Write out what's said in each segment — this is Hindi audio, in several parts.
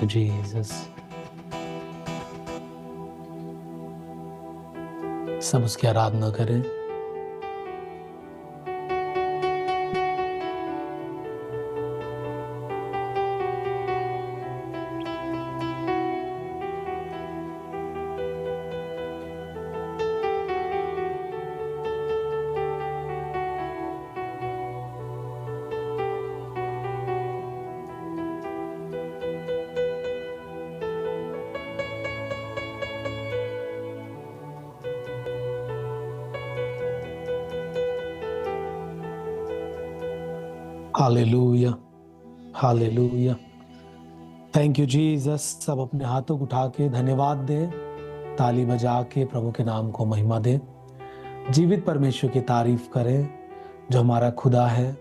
you, Jesus. सब उसकी आराधना करें। Hallelujah, hallelujah. Thank you Jesus. सब अपने हाथों को उठा के धन्यवाद दें, ताली बजा के प्रभु के नाम को महिमा दें। जीवित परमेश्वर की तारीफ करें, जो हमारा खुदा है,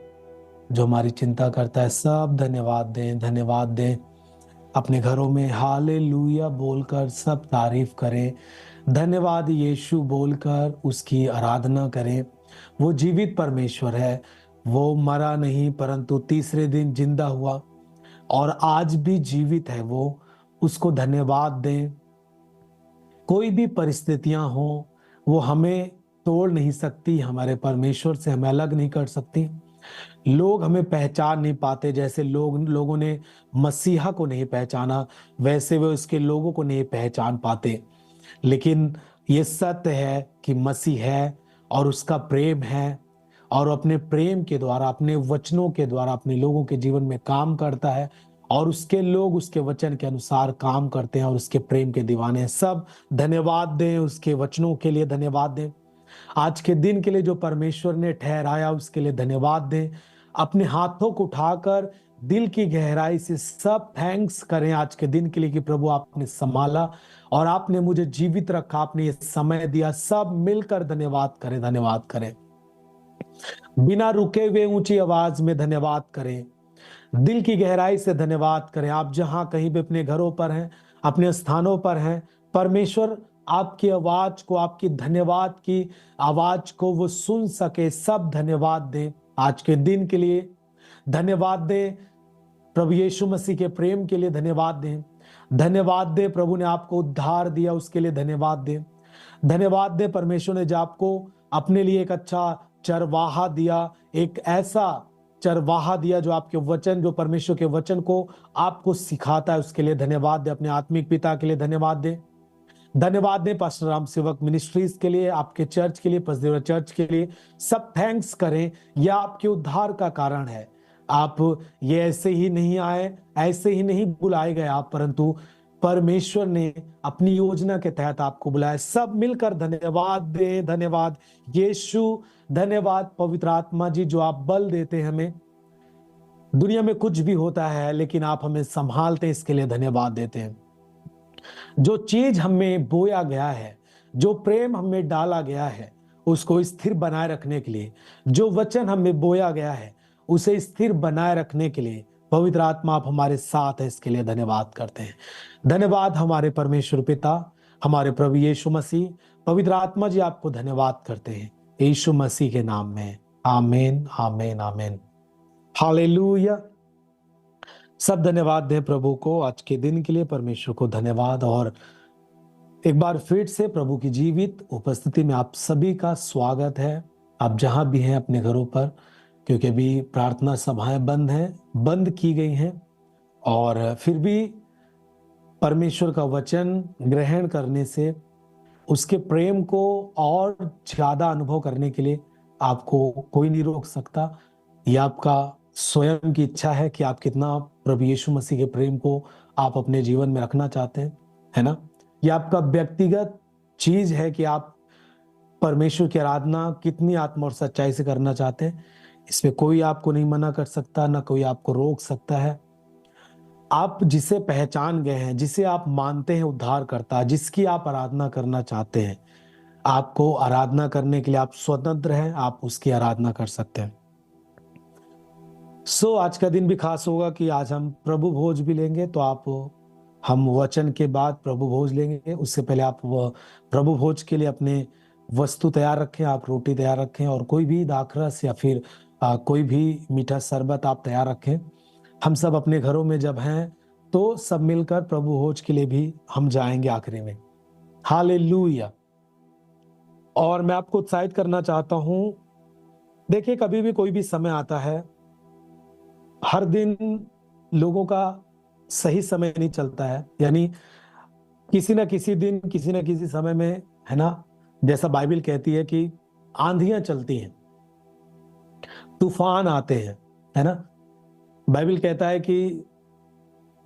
जो हमारी चिंता करता है। सब धन्यवाद दें, धन्यवाद दें। अपने घरों में हालेलुया बोलकर सब तारीफ करें। धन्यवाद यीशु बोलकर उसकी आराधना करें। वो जीवित परमेश्वर है, वो मरा नहीं परंतु तीसरे दिन जिंदा हुआ और आज भी जीवित है। वो उसको धन्यवाद दें। कोई भी परिस्थितियां हो, वो हमें तोड़ नहीं सकती, हमारे परमेश्वर से हमें अलग नहीं कर सकती। लोग हमें पहचान नहीं पाते, जैसे लोगों ने मसीहा को नहीं पहचाना, वैसे वे उसके लोगों को नहीं पहचान पाते। लेकिन ये सत्य है कि मसीह है और उसका प्रेम है, और अपने प्रेम के द्वारा, अपने वचनों के द्वारा अपने लोगों के जीवन में काम करता है, और उसके लोग उसके वचन के अनुसार काम करते हैं और उसके प्रेम के दीवाने हैं। सब धन्यवाद दें, उसके वचनों के लिए धन्यवाद दें। आज के दिन के लिए जो परमेश्वर ने ठहराया उसके लिए धन्यवाद दें। अपने हाथों को उठाकर दिल की गहराई से सब थैंक्स करें आज के दिन के लिए कि प्रभु आपने संभाला और आपने मुझे जीवित रखा, आपने ये समय दिया। सब मिलकर धन्यवाद करें, धन्यवाद करें। बिना रुके हुए ऊंची आवाज में धन्यवाद करें, दिल की गहराई से धन्यवाद करें। आप जहां कहीं भी अपने घरों पर हैं, अपने स्थानों पर हैं, परमेश्वर आपकी आवाज को, आपकी धन्यवाद की आवाज को वो सुन सके। सब धन्यवाद दें आज के दिन के लिए, धन्यवाद दें प्रभु यीशु मसीह के प्रेम के लिए, धन्यवाद दें। धन्यवाद दें प्रभु ने आपको उद्धार दिया उसके लिए धन्यवाद दें। धन्यवाद दें परमेश्वर ने जो आपको अपने लिए एक अच्छा चरवाहा दिया, एक ऐसा चरवाहा दिया जो आपके वचन, जो परमेश्वर के वचन को आपको सिखाता है, उसके लिए धन्यवाद दें। अपने आत्मिक पिता के लिए धन्यवाद दें। धन्यवाद दें पास्टर राम सेवक मिनिस्ट्रीज के लिए, आपके चर्च के लिए, पसदेवरा चर्च के लिए। सब थैंक्स करें, यह आपके उद्धार का कारण है। आप ये ऐसे ही नहीं आए, ऐसे ही नहीं बुलाए गए आप, परंतु परमेश्वर ने अपनी योजना के तहत आपको बुलाया। सब मिलकर धन्यवाद दे। धन्यवाद यीशु, धन्यवाद पवित्र आत्मा जी जो आप बल देते हैं हमें। दुनिया में कुछ भी होता है लेकिन आप हमें संभालते हैं, इसके लिए धन्यवाद देते हैं। जो चीज हमें बोया गया है, जो प्रेम हमें डाला गया है, उसको स्थिर बनाए रखने के लिए, जो वचन हमें बोया गया है उसे स्थिर बनाए रखने के लिए पवित्र आत्मा आप हमारे साथ है, इसके लिए धन्यवाद करते हैं। धन्यवाद हमारे परमेश्वर पिता, हमारे प्रभु यीशु मसीह, पवित्र आत्मा जी आपको धन्यवाद करते हैं यीशु मसीह के नाम में। आमीन, आमीन, आमीन। हालेलुया। सब धन्यवाद दें प्रभु को आज के दिन के लिए, परमेश्वर को धन्यवाद। और एक बार फिर से प्रभु की जीवित उपस्थिति में आप सभी का स्वागत है। आप जहां भी हैं अपने घरों पर, क्योंकि अभी प्रार्थना सभाएं बंद हैं, बंद की गई हैं, और फिर भी परमेश्वर का वचन ग्रहण करने से उसके प्रेम को और ज्यादा अनुभव करने के लिए आपको कोई नहीं रोक सकता। यह आपका स्वयं की इच्छा है कि आप कितना प्रभु यीशु मसीह के प्रेम को आप अपने जीवन में रखना चाहते हैं, है ना। यह आपका व्यक्तिगत चीज है कि आप परमेश्वर की आराधना कितनी आत्मा और सच्चाई से करना चाहते हैं। इसमें कोई आपको नहीं मना कर सकता, ना कोई आपको रोक सकता है। आप जिसे पहचान गए हैं, जिसे आप मानते हैं उद्धार करता, जिसकी आप आराधना करना चाहते हैं, आपको आराधना करने के लिए आप स्वतंत्र हैं, आप उसकी आराधना कर सकते हैं। आज का दिन भी खास होगा कि आज हम प्रभु भोज भी लेंगे। तो आप, हम वचन के बाद प्रभु भोज लेंगे, उससे पहले आप प्रभु भोज के लिए अपने वस्तु तैयार रखें, आप रोटी तैयार रखें, और कोई भी दाखरस या फिर कोई भी मीठा शरबत आप तैयार रखें। हम सब अपने घरों में जब हैं तो सब मिलकर प्रभु भोज के लिए भी हम जाएंगे आखिरी में। हालेलुया। और मैं आपको उत्साहित करना चाहता हूं, देखिए कभी भी कोई भी समय आता है, हर दिन लोगों का सही समय नहीं चलता है, यानी किसी ना किसी दिन किसी ना किसी समय में, है ना, जैसा बाइबल कहती है कि आंधियां चलती हैं, तूफान आते हैं, है ना। बाइबल कहता है कि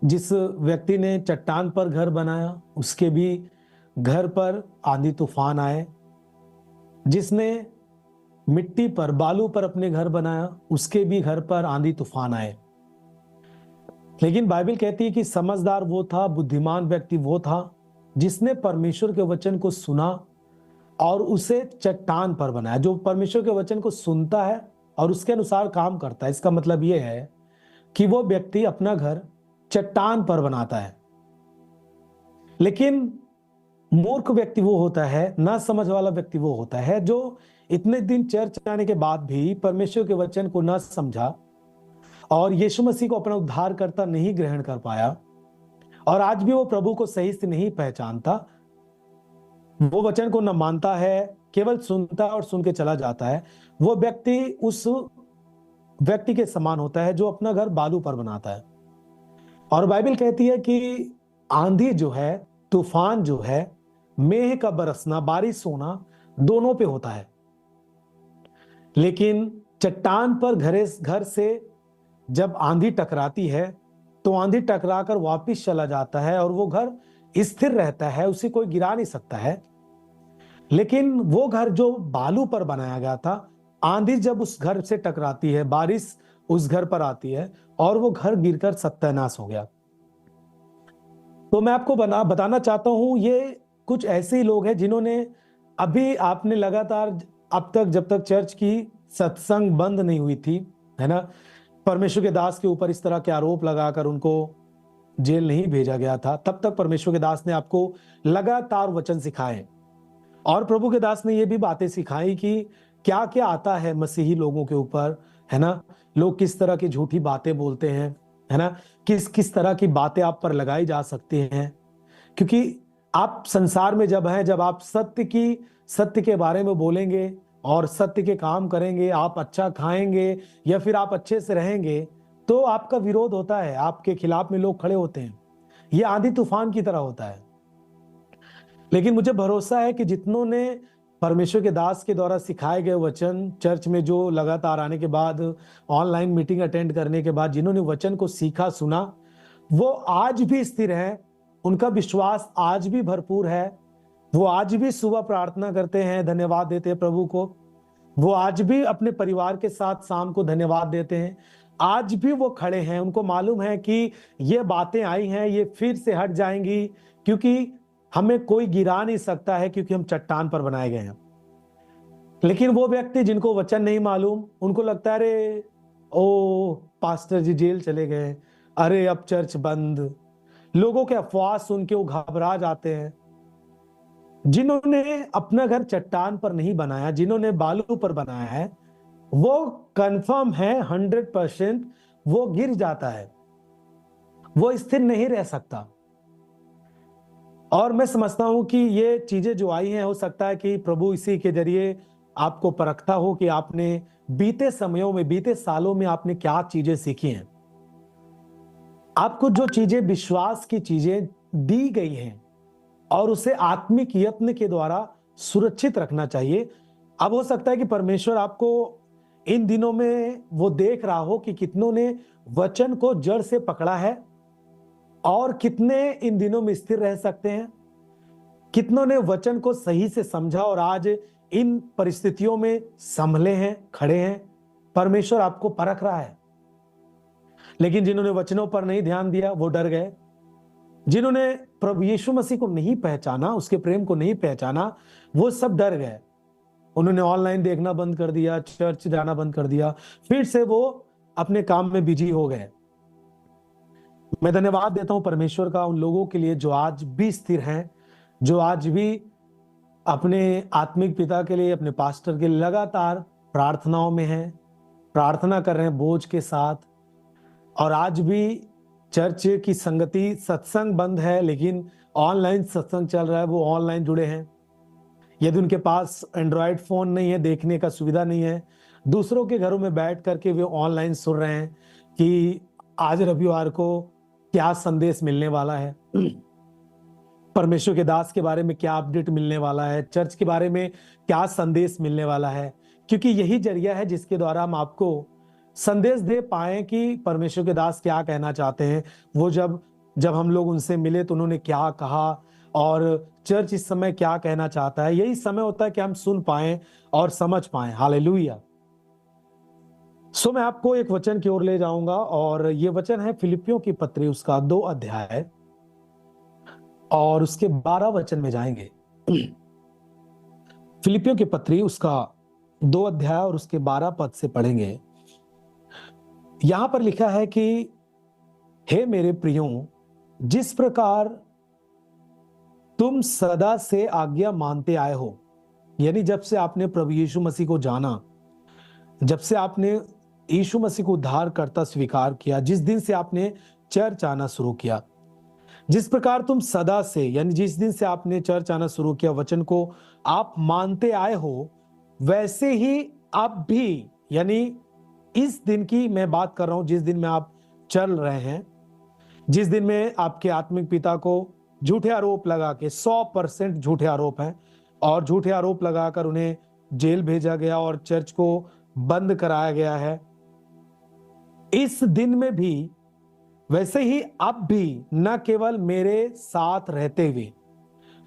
जिस व्यक्ति ने चट्टान पर घर बनाया उसके भी घर पर आंधी तूफान आए, जिसने मिट्टी पर बालू पर अपने घर बनाया उसके भी घर पर आंधी तूफान आए। लेकिन बाइबल कहती है कि समझदार वो था, बुद्धिमान व्यक्ति वो था जिसने परमेश्वर के वचन को सुना और उसे चट्टान पर बनाया। जो परमेश्वर के वचन को सुनता है और उसके अनुसार काम करता है, इसका मतलब यह है कि वो व्यक्ति अपना घर चट्टान पर बनाता है। लेकिन मूर्ख व्यक्ति वो होता है, ना समझ वाला व्यक्ति वो होता है जो इतने दिन चर्च आने के बाद भी परमेश्वर के वचन को ना समझा और यीशु मसीह को अपना उद्धारकर्ता नहीं ग्रहण कर पाया, और आज भी वो प्रभु को सही से नहीं पहचानता, वो वचन को न मानता है, केवल सुनता है और सुन के चला जाता है। वो व्यक्ति उस व्यक्ति के समान होता है जो अपना घर बालू पर बनाता है। और बाइबल कहती है कि आंधी जो है, तूफान जो है, मेघ का बरसना, बारिश होना दोनों पे होता है। लेकिन चट्टान पर घर से जब आंधी टकराती है तो आंधी टकराकर वापिस चला जाता है और वो घर स्थिर रहता है, उसे कोई गिरा नहीं सकता है। लेकिन वो घर जो बालू पर बनाया गया था, आंधी जब उस घर से टकराती है, बारिश उस घर पर आती है और वो घर गिरकर सत्यानाश हो गया। तो मैं आपको बताना चाहता हूं, ये कुछ ऐसे ही लोग हैं जिन्होंने अभी आपने लगातार अब तक, जब तक चर्च की सत्संग बंद नहीं हुई थी, है ना, परमेश्वर के दास के ऊपर इस तरह के आरोप लगाकर उनको जेल नहीं भेजा गया था, तब तक परमेश्वर के दास ने आपको लगातार वचन सिखाए और प्रभु के दास ने ये भी बातें सिखाई कि क्या क्या आता है मसीही लोगों के ऊपर, है ना, लोग किस तरह की झूठी बातें बोलते हैं, है ना, किस किस तरह की बातें आप पर लगाई जा सकती हैं। क्योंकि आप संसार में जब हैं, जब आप सत्य के बारे में बोलेंगे और सत्य के काम करेंगे, आप अच्छा खाएंगे या फिर आप अच्छे से रहेंगे, तो आपका विरोध होता है, आपके खिलाफ में लोग खड़े होते हैं। ये आंधी तूफान की तरह होता है। लेकिन मुझे भरोसा है कि जितनों ने परमेश्वर के दास के द्वारा सिखाए गए वचन, चर्च में जो लगातार आने के बाद, ऑनलाइन मीटिंग अटेंड करने के बाद जिन्होंने वचन को सीखा, सुना, वो आज भी स्थिर है, उनका विश्वास आज भी भरपूर है, वो आज भी सुबह प्रार्थना करते हैं, धन्यवाद देते हैं प्रभु को, वो आज भी अपने परिवार के साथ शाम को धन्यवाद देते हैं, आज भी वो खड़े हैं। उनको मालूम है कि ये बातें आई हैं, ये फिर से हट जाएंगी, क्योंकि हमें कोई गिरा नहीं सकता है, क्योंकि हम चट्टान पर बनाए गए हैं। लेकिन वो व्यक्ति जिनको वचन नहीं मालूम, उनको लगता है अरे ओ पास्टर जी जेल चले गए, अरे अब चर्च बंद, लोगों के अफवाह सुन के वो घबरा जाते हैं। जिन्होंने अपना घर चट्टान पर नहीं बनाया, जिन्होंने बालू पर बनाया है, वो कंफर्म है 100% वो गिर जाता है, वो स्थिर नहीं रह सकता। और मैं समझता हूं कि ये चीजें जो आई हैं, हो सकता है कि प्रभु इसी के जरिए आपको परखता हो कि आपने बीते समयों में, बीते सालों में आपने क्या चीजें सीखी हैं। आपको जो चीजें, विश्वास की चीजें दी गई हैं और उसे आत्मिक यत्न के द्वारा सुरक्षित रखना चाहिए। अब हो सकता है कि परमेश्वर आपको इन दिनों में वो देख रहा हो कि कितनों ने वचन को जड़ से पकड़ा है और कितने इन दिनों में स्थिर रह सकते हैं, कितनों ने वचन को सही से समझा और आज इन परिस्थितियों में संभले हैं, खड़े हैं। परमेश्वर आपको परख रहा है। लेकिन जिन्होंने वचनों पर नहीं ध्यान दिया, वो डर गए। जिन्होंने प्रभु यीशु मसीह को नहीं पहचाना, उसके प्रेम को नहीं पहचाना, वो सब डर गए। उन्होंने ऑनलाइन देखना बंद कर दिया, चर्च जाना बंद कर दिया, फिर से वो अपने काम में बिजी हो गए। मैं धन्यवाद देता हूं परमेश्वर का उन लोगों के लिए जो आज भी स्थिर हैं, जो आज भी अपने आत्मिक पिता के लिए, अपने पास्टर के लिए लगातार प्रार्थनाओं में हैं, प्रार्थना कर रहे हैं बोझ के साथ, और आज भी चर्च की संगति, सत्संग बंद है लेकिन ऑनलाइन सत्संग चल रहा है, वो ऑनलाइन जुड़े हैं। यदि उनके पास एंड्रॉयड फोन नहीं है, देखने का सुविधा नहीं है, दूसरों के घरों में बैठ करके वे ऑनलाइन सुन रहे हैं कि आज रविवार को क्या संदेश मिलने वाला है, परमेश्वर के दास के बारे में क्या अपडेट मिलने वाला है, चर्च के बारे में क्या संदेश मिलने वाला है। क्योंकि यही जरिया है जिसके द्वारा हम आपको संदेश दे पाए कि परमेश्वर के दास क्या कहना चाहते हैं। वो जब हम लोग उनसे मिले तो उन्होंने क्या कहा और चर्च इस समय क्या कहना चाहता है। यही समय होता है कि हम सुन पाए और समझ पाए। हालेलुया। सो मैं आपको एक वचन की ओर ले जाऊंगा और ये वचन है फिलिपियों की पत्री, उसका 2 अध्याय और उसके 12 वचन में जाएंगे। फिलिपियों की पत्री उसका 2 अध्याय और उसके 12 पद से पढ़ेंगे। यहां पर लिखा है कि हे मेरे प्रियो, जिस प्रकार तुम सदा से आज्ञा मानते आए हो, यानी जब से आपने प्रभु यीशु मसीह को जाना, जब से आपने यीशु मसीह को उद्धारकर्ता स्वीकार किया, जिस दिन से आपने चर्च आना शुरू किया, जिस प्रकार तुम सदा से, यानी जिस दिन से आपने चर्च आना शुरू किया, वचन को आप मानते आए हो, वैसे ही आप भी, यानी इस दिन की मैं बात कर रहा हूं जिस दिन में आप चल रहे हैं, जिस दिन में आपके आत्मिक पिता को झूठे आरोप लगा के, 100% झूठे आरोप हैं, और झूठे आरोप लगाकर उन्हें जेल भेजा गया और चर्च को बंद कराया गया है। इस दिन में भी वैसे ही अब भी न केवल मेरे साथ रहते हुए,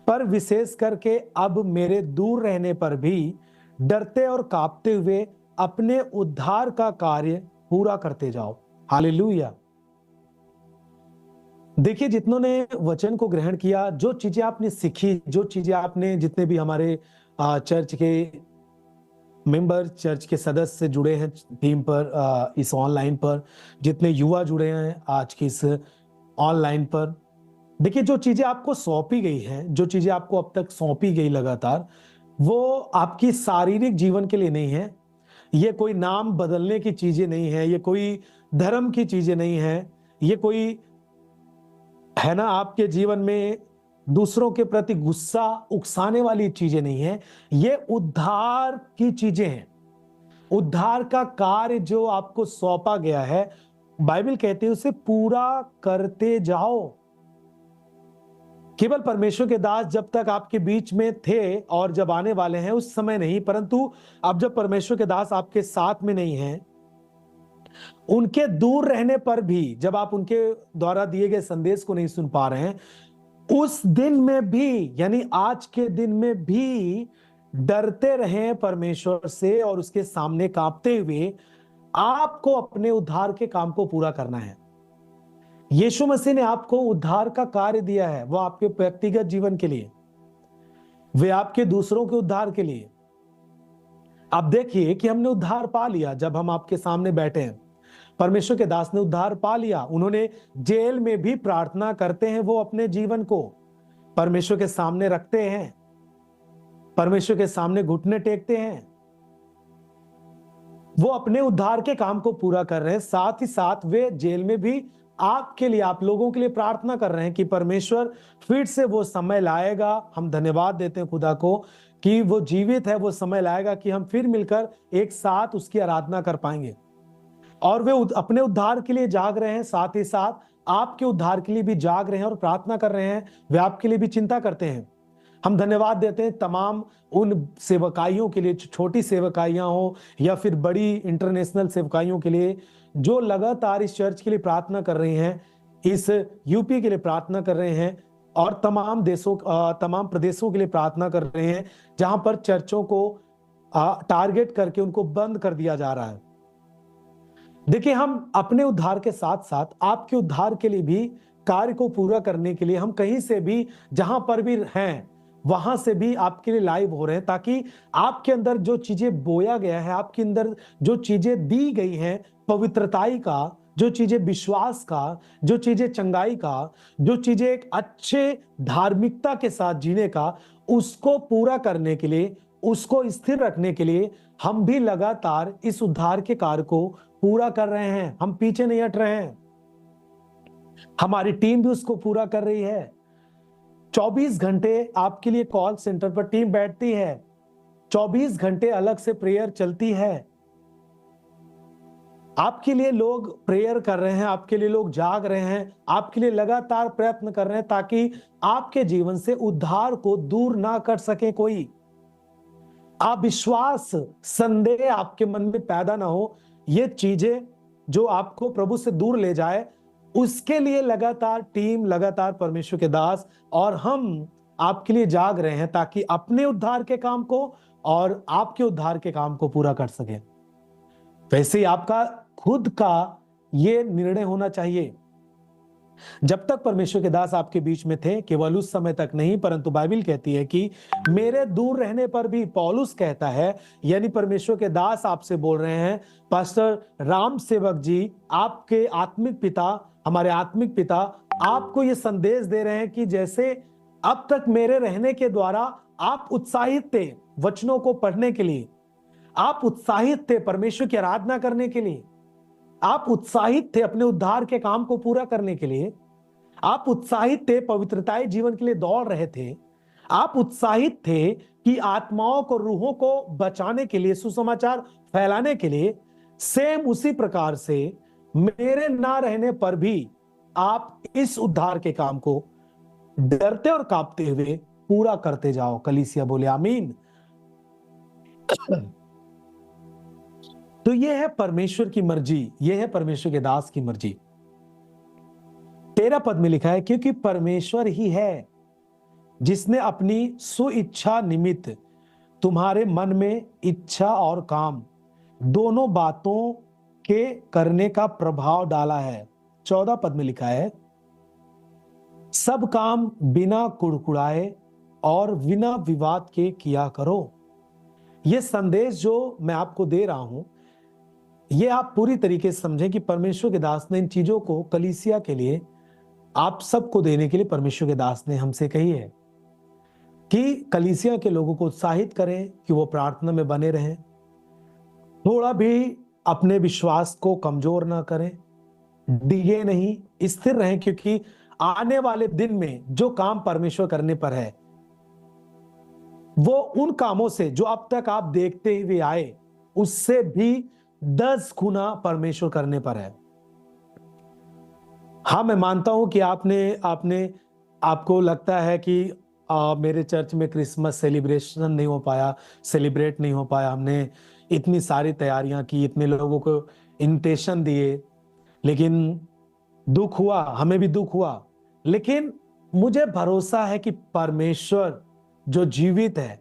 पर विशेष करके अब मेरे दूर रहने पर भी डरते और कांपते हुए अपने उद्धार का कार्य पूरा करते जाओ। हालेलुया। देखिए, जितनों ने वचन को ग्रहण किया, जो चीजें आपने सीखी, जो चीजें आपने, जितने भी हमारे चर्च के मेंबर, चर्च के सदस्य जुड़े हैं टीम पर, इस ऑनलाइन पर, जितने युवा जुड़े हैं आज की इस ऑनलाइन पर, देखिए जो चीजें आपको सौंपी गई हैं, जो चीजें आपको अब तक सौंपी गई लगातार, वो आपकी शारीरिक जीवन के लिए नहीं है। ये कोई नाम बदलने की चीजें नहीं है, ये कोई धर्म की चीजें नहीं है, ये कोई है ना आपके जीवन में दूसरों के प्रति गुस्सा उकसाने वाली चीजें नहीं है। ये उद्धार की चीजें हैं। उद्धार का कार्य जो आपको सौंपा गया है, बाइबल कहती है उसे पूरा करते जाओ। केवल परमेश्वर के दास जब तक आपके बीच में थे और जब आने वाले हैं उस समय नहीं, परंतु अब जब परमेश्वर के दास आपके साथ में नहीं हैं, उनके दूर रहने पर भी, जब आप उनके द्वारा दिए गए संदेश को नहीं सुन पा रहे हैं, उस दिन में भी, यानी आज के दिन में भी डरते रहें परमेश्वर से और उसके सामने कांपते हुए आपको अपने उद्धार के काम को पूरा करना है। यीशु मसीह ने आपको उद्धार का कार्य दिया है, वो आपके व्यक्तिगत जीवन के लिए, वे आपके दूसरों के उद्धार के लिए। आप देखिए कि हमने उद्धार पा लिया जब हम आपके सामने बैठे हैं। परमेश्वर के दास ने उद्धार पा लिया। उन्होंने जेल में भी प्रार्थना करते हैं, वो अपने जीवन को परमेश्वर के सामने रखते हैं, परमेश्वर के सामने घुटने टेकते हैं, वो अपने उद्धार के काम को पूरा कर रहे हैं। साथ ही साथ वे जेल में भी आपके लिए, आप लोगों के लिए प्रार्थना कर रहे हैं कि परमेश्वर फिर से वो समय लाएगा। हम धन्यवाद देते हैं खुदा को कि वो जीवित है, वो समय लाएगा कि हम फिर मिलकर एक साथ उसकी आराधना कर पाएंगे। और वे अपने उद्धार के लिए जाग रहे हैं, साथ ही साथ आपके उद्धार के लिए भी जाग रहे हैं और प्रार्थना कर रहे हैं। वे आपके लिए भी चिंता करते हैं। हम धन्यवाद देते हैं तमाम उन सेवकाइयों के लिए, छोटी सेवकाइयां हो या फिर बड़ी इंटरनेशनल सेवकाइयों के लिए, जो लगातार इस चर्च के लिए प्रार्थना कर रही हैं, इस यूपी के लिए प्रार्थना कर रहे हैं और तमाम देशों, तमाम प्रदेशों के लिए प्रार्थना कर रहे हैं जहां पर चर्चों को टारगेट करके उनको बंद कर दिया जा रहा है। देखिए, हम अपने उद्धार के साथ साथ आपके उद्धार के लिए भी कार्य को पूरा करने के लिए हम कहीं से भी, जहां पर भी हैं, वहां से भी आपके लिए लाइव हो रहे हैं, ताकि आपके अंदर जो चीजें बोया गया है, आपके अंदर जो चीजें दी गई हैं, पवित्रताई का, जो चीजें विश्वास का, जो चीजें चंगाई का, जो चीजें एक अच्छे धार्मिकता के साथ जीने का, उसको पूरा करने के लिए, उसको स्थिर रखने के लिए हम भी लगातार इस उद्धार के कार्य को पूरा कर रहे हैं। हम पीछे नहीं हट रहे हैं। हमारी टीम भी उसको पूरा कर रही है। 24 घंटे आपके लिए कॉल सेंटर पर टीम बैठती है, 24 घंटे अलग से प्रेयर चलती है। आपके लिए लोग प्रेयर कर रहे हैं, आपके लिए लोग जाग रहे हैं, आपके लिए लगातार प्रयत्न कर रहे हैं ताकि आपके जीवन से उद्धार को दूर ना कर सके कोई। अविश्वास, संदेह आपके मन में पैदा ना हो, ये चीजें जो आपको प्रभु से दूर ले जाए, उसके लिए लगातार टीम, लगातार परमेश्वर के दास और हम आपके लिए जाग रहे हैं ताकि अपने उद्धार के काम को और आपके उद्धार के काम को पूरा कर सके। वैसे ही आपका खुद का ये निर्णय होना चाहिए। जब तक परमेश्वर के दास आपके बीच में थे, केवल उस समय तक नहीं, परंतु बाइबल कहती है कि मेरे दूर रहने पर भी, पौलुस कहता है, यानी परमेश्वर के दास आपसे बोल रहे हैं, पास्टर राम सेवक जी, आपके आत्मिक पिता, हमारे आत्मिक पिता आपको ये संदेश दे रहे हैं कि जैसे अब तक मेरे रहने के द्वारा आप उत्साहित थे वचनों को पढ़ने के लिए, आप उत्साहित थे परमेश्वर की आराधना करने के लिए, आप उत्साहित थे अपने उद्धार के काम को पूरा करने के लिए, आप उत्साहित थे पवित्रताई जीवन के लिए दौड़ रहे थे, आप उत्साहित थे कि आत्माओं को, रूहों को बचाने के लिए, सुसमाचार फैलाने के लिए। सेम उसी प्रकार से मेरे ना रहने पर भी आप इस उद्धार के काम को डरते और कांपते हुए पूरा करते जाओ। कलीसिया बोले आमीन। तो यह है परमेश्वर की मर्जी, यह है परमेश्वर के दास की मर्जी। 13 पद में लिखा है, क्योंकि परमेश्वर ही है जिसने अपनी सुइच्छा निमित्त तुम्हारे मन में इच्छा और काम दोनों बातों के करने का प्रभाव डाला है। 14 पद में लिखा है, सब काम बिना कुड़कुड़ाए और बिना विवाद के किया करो। यह संदेश जो मैं आपको दे रहा हूं, ये आप पूरी तरीके से समझें कि परमेश्वर के दास ने इन चीजों को कलीसिया के लिए, आप सबको देने के लिए परमेश्वर के दास ने हमसे कही है कि कलीसिया के लोगों को उत्साहित करें कि वो प्रार्थना में बने रहें, थोड़ा भी अपने विश्वास को कमजोर ना करें, डिगे नहीं, स्थिर रहें, क्योंकि आने वाले दिन में जो काम परमेश्वर करने पर है वो उन कामों से जो अब तक आप देखते हुए आए उससे भी 10 गुना परमेश्वर करने पर है। हाँ, मैं मानता हूं कि आपको लगता है कि मेरे चर्च में क्रिसमस सेलिब्रेशन नहीं हो पाया, सेलिब्रेट नहीं हो पाया, हमने इतनी सारी तैयारियां की, इतने लोगों को इन्विटेशन दिए, लेकिन दुख हुआ, हमें भी दुख हुआ। लेकिन मुझे भरोसा है कि परमेश्वर जो जीवित है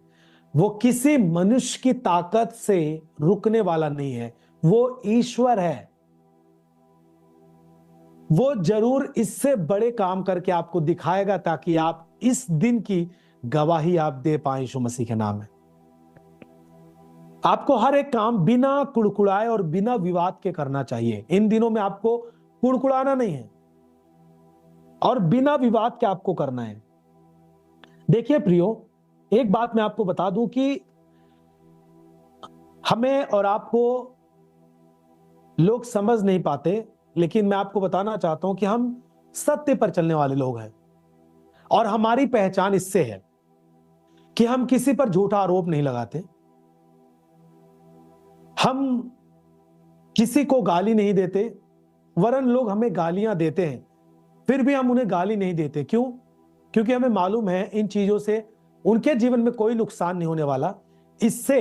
वो किसी मनुष्य की ताकत से रुकने वाला नहीं है, वो ईश्वर है। वो जरूर इससे बड़े काम करके आपको दिखाएगा ताकि आप इस दिन की गवाही आप दे पाए यीशु मसीह के नाम में। आपको हर एक काम बिना कुड़कुड़ाए और बिना विवाद के करना चाहिए। इन दिनों में आपको कुड़कुड़ाना नहीं है और बिना विवाद के आपको करना है। देखिए प्रियो, एक बात मैं आपको बता दूं कि हमें और आपको लोग समझ नहीं पाते, लेकिन मैं आपको बताना चाहता हूं कि हम सत्य पर चलने वाले लोग हैं और हमारी पहचान इससे है कि हम किसी पर झूठा आरोप नहीं लगाते, हम किसी को गाली नहीं देते, वरन लोग हमें गालियां देते हैं फिर भी हम उन्हें गाली नहीं देते। क्यों? क्योंकि हमें मालूम है इन चीजों से उनके जीवन में कोई नुकसान नहीं होने वाला। इससे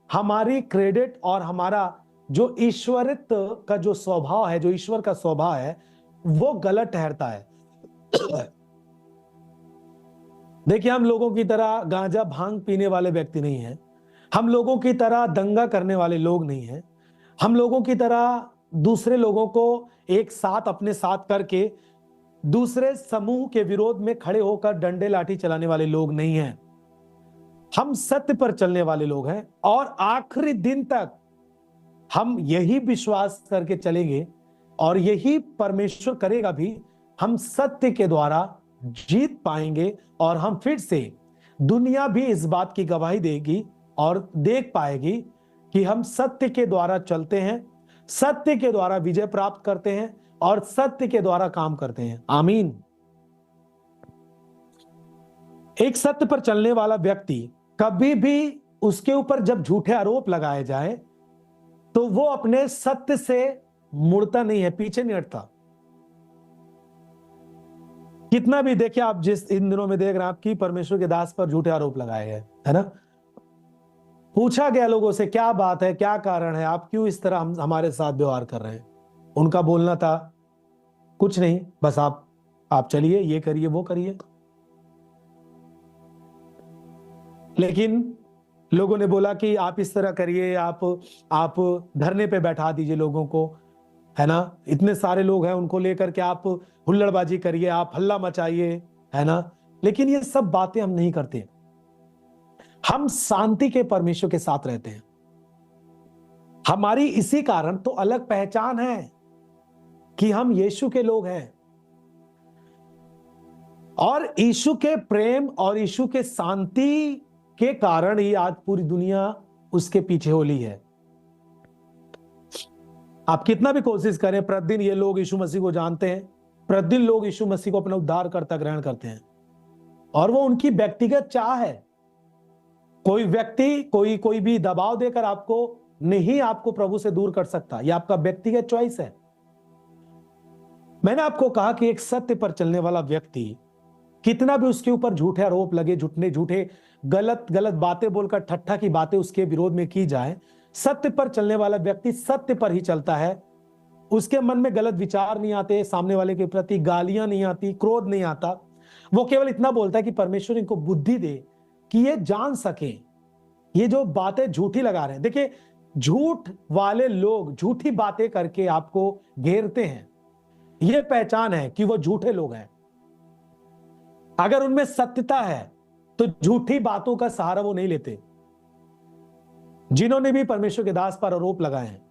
हमारी क्रेडिट और हमारा जो ईश्वरित्व का जो स्वभाव है, जो ईश्वर का स्वभाव है, वो गलत ठहरता है। देखिए, हम लोगों की तरह गांजा भांग पीने वाले व्यक्ति नहीं हैं, हम लोगों की तरह दंगा करने वाले लोग नहीं हैं, हम लोगों की तरह दूसरे लोगों को एक साथ अपने साथ करके दूसरे समूह के विरोध में खड़े होकर डंडे लाठी चलाने वाले लोग नहीं हैं। हम सत्य पर चलने वाले लोग हैं और आखिरी दिन तक हम यही विश्वास करके चलेंगे और यही परमेश्वर करेगा भी, हम सत्य के द्वारा जीत पाएंगे और हम फिर से, दुनिया भी इस बात की गवाही देगी और देख पाएगी कि हम सत्य के द्वारा चलते हैं, सत्य के द्वारा विजय प्राप्त करते हैं और सत्य के द्वारा काम करते हैं। आमीन। एक सत्य पर चलने वाला व्यक्ति कभी भी उसके ऊपर जब झूठे आरोप लगाए जाए तो वो अपने सत्य से मुड़ता नहीं है, पीछे नहीं हटता। कितना भी देखिए, आप जिस इन दिनों में देख रहे हैं आपकी परमेश्वर के दास पर झूठे आरोप लगाए गए, है ना। पूछा गया लोगों से क्या बात है, क्या कारण है, आप क्यों इस तरह हमारे साथ व्यवहार कर रहे हैं। उनका बोलना था कुछ नहीं, बस आप चलिए, ये करिए, वो करिए। लेकिन लोगों ने बोला कि आप इस तरह करिए, आप धरने पे बैठा दीजिए लोगों को, है ना। इतने सारे लोग हैं, उनको लेकर के आप हुल्लड़बाजी करिए, आप हल्ला मचाइए, है ना। लेकिन ये सब बातें हम नहीं करते। हम शांति के परमेश्वर के साथ रहते हैं। हमारी इसी कारण तो अलग पहचान है कि हम यीशु के लोग हैं, और यीशु के प्रेम और यीशु के शांति के कारण ही आज पूरी दुनिया उसके पीछे होली है। आप कितना भी कोशिश करें, प्रतिदिन ये लोग यीशु मसीह को जानते हैं, प्रतिदिन लोग यीशु मसीह को अपना उद्धारकर्ता ग्रहण करते हैं, और वो उनकी व्यक्तिगत चाह है। कोई व्यक्ति कोई भी दबाव देकर आपको प्रभु से दूर कर सकता। यह आपका व्यक्तिगत चॉइस है। मैंने आपको कहा कि एक सत्य पर चलने वाला व्यक्ति कितना भी उसके ऊपर झूठे आरोप लगे, झूठे गलत बातें बोलकर ठट्ठा की बातें उसके विरोध में की जाए, सत्य पर चलने वाला व्यक्ति सत्य पर ही चलता है। उसके मन में गलत विचार नहीं आते, सामने वाले के प्रति गालियां नहीं आती, क्रोध नहीं आता। वो केवल इतना बोलता है कि परमेश्वर इनको बुद्धि दे कि ये जान सके ये जो बातें झूठी लगा रहे हैं। देखिए, झूठ वाले लोग झूठी बातें करके आपको घेरते हैं, यह पहचान है कि वो झूठे लोग हैं। अगर उनमें सत्यता है तो झूठी बातों का सहारा वो नहीं लेते। जिन्होंने भी परमेश्वर के दास पर आरोप लगाए हैं,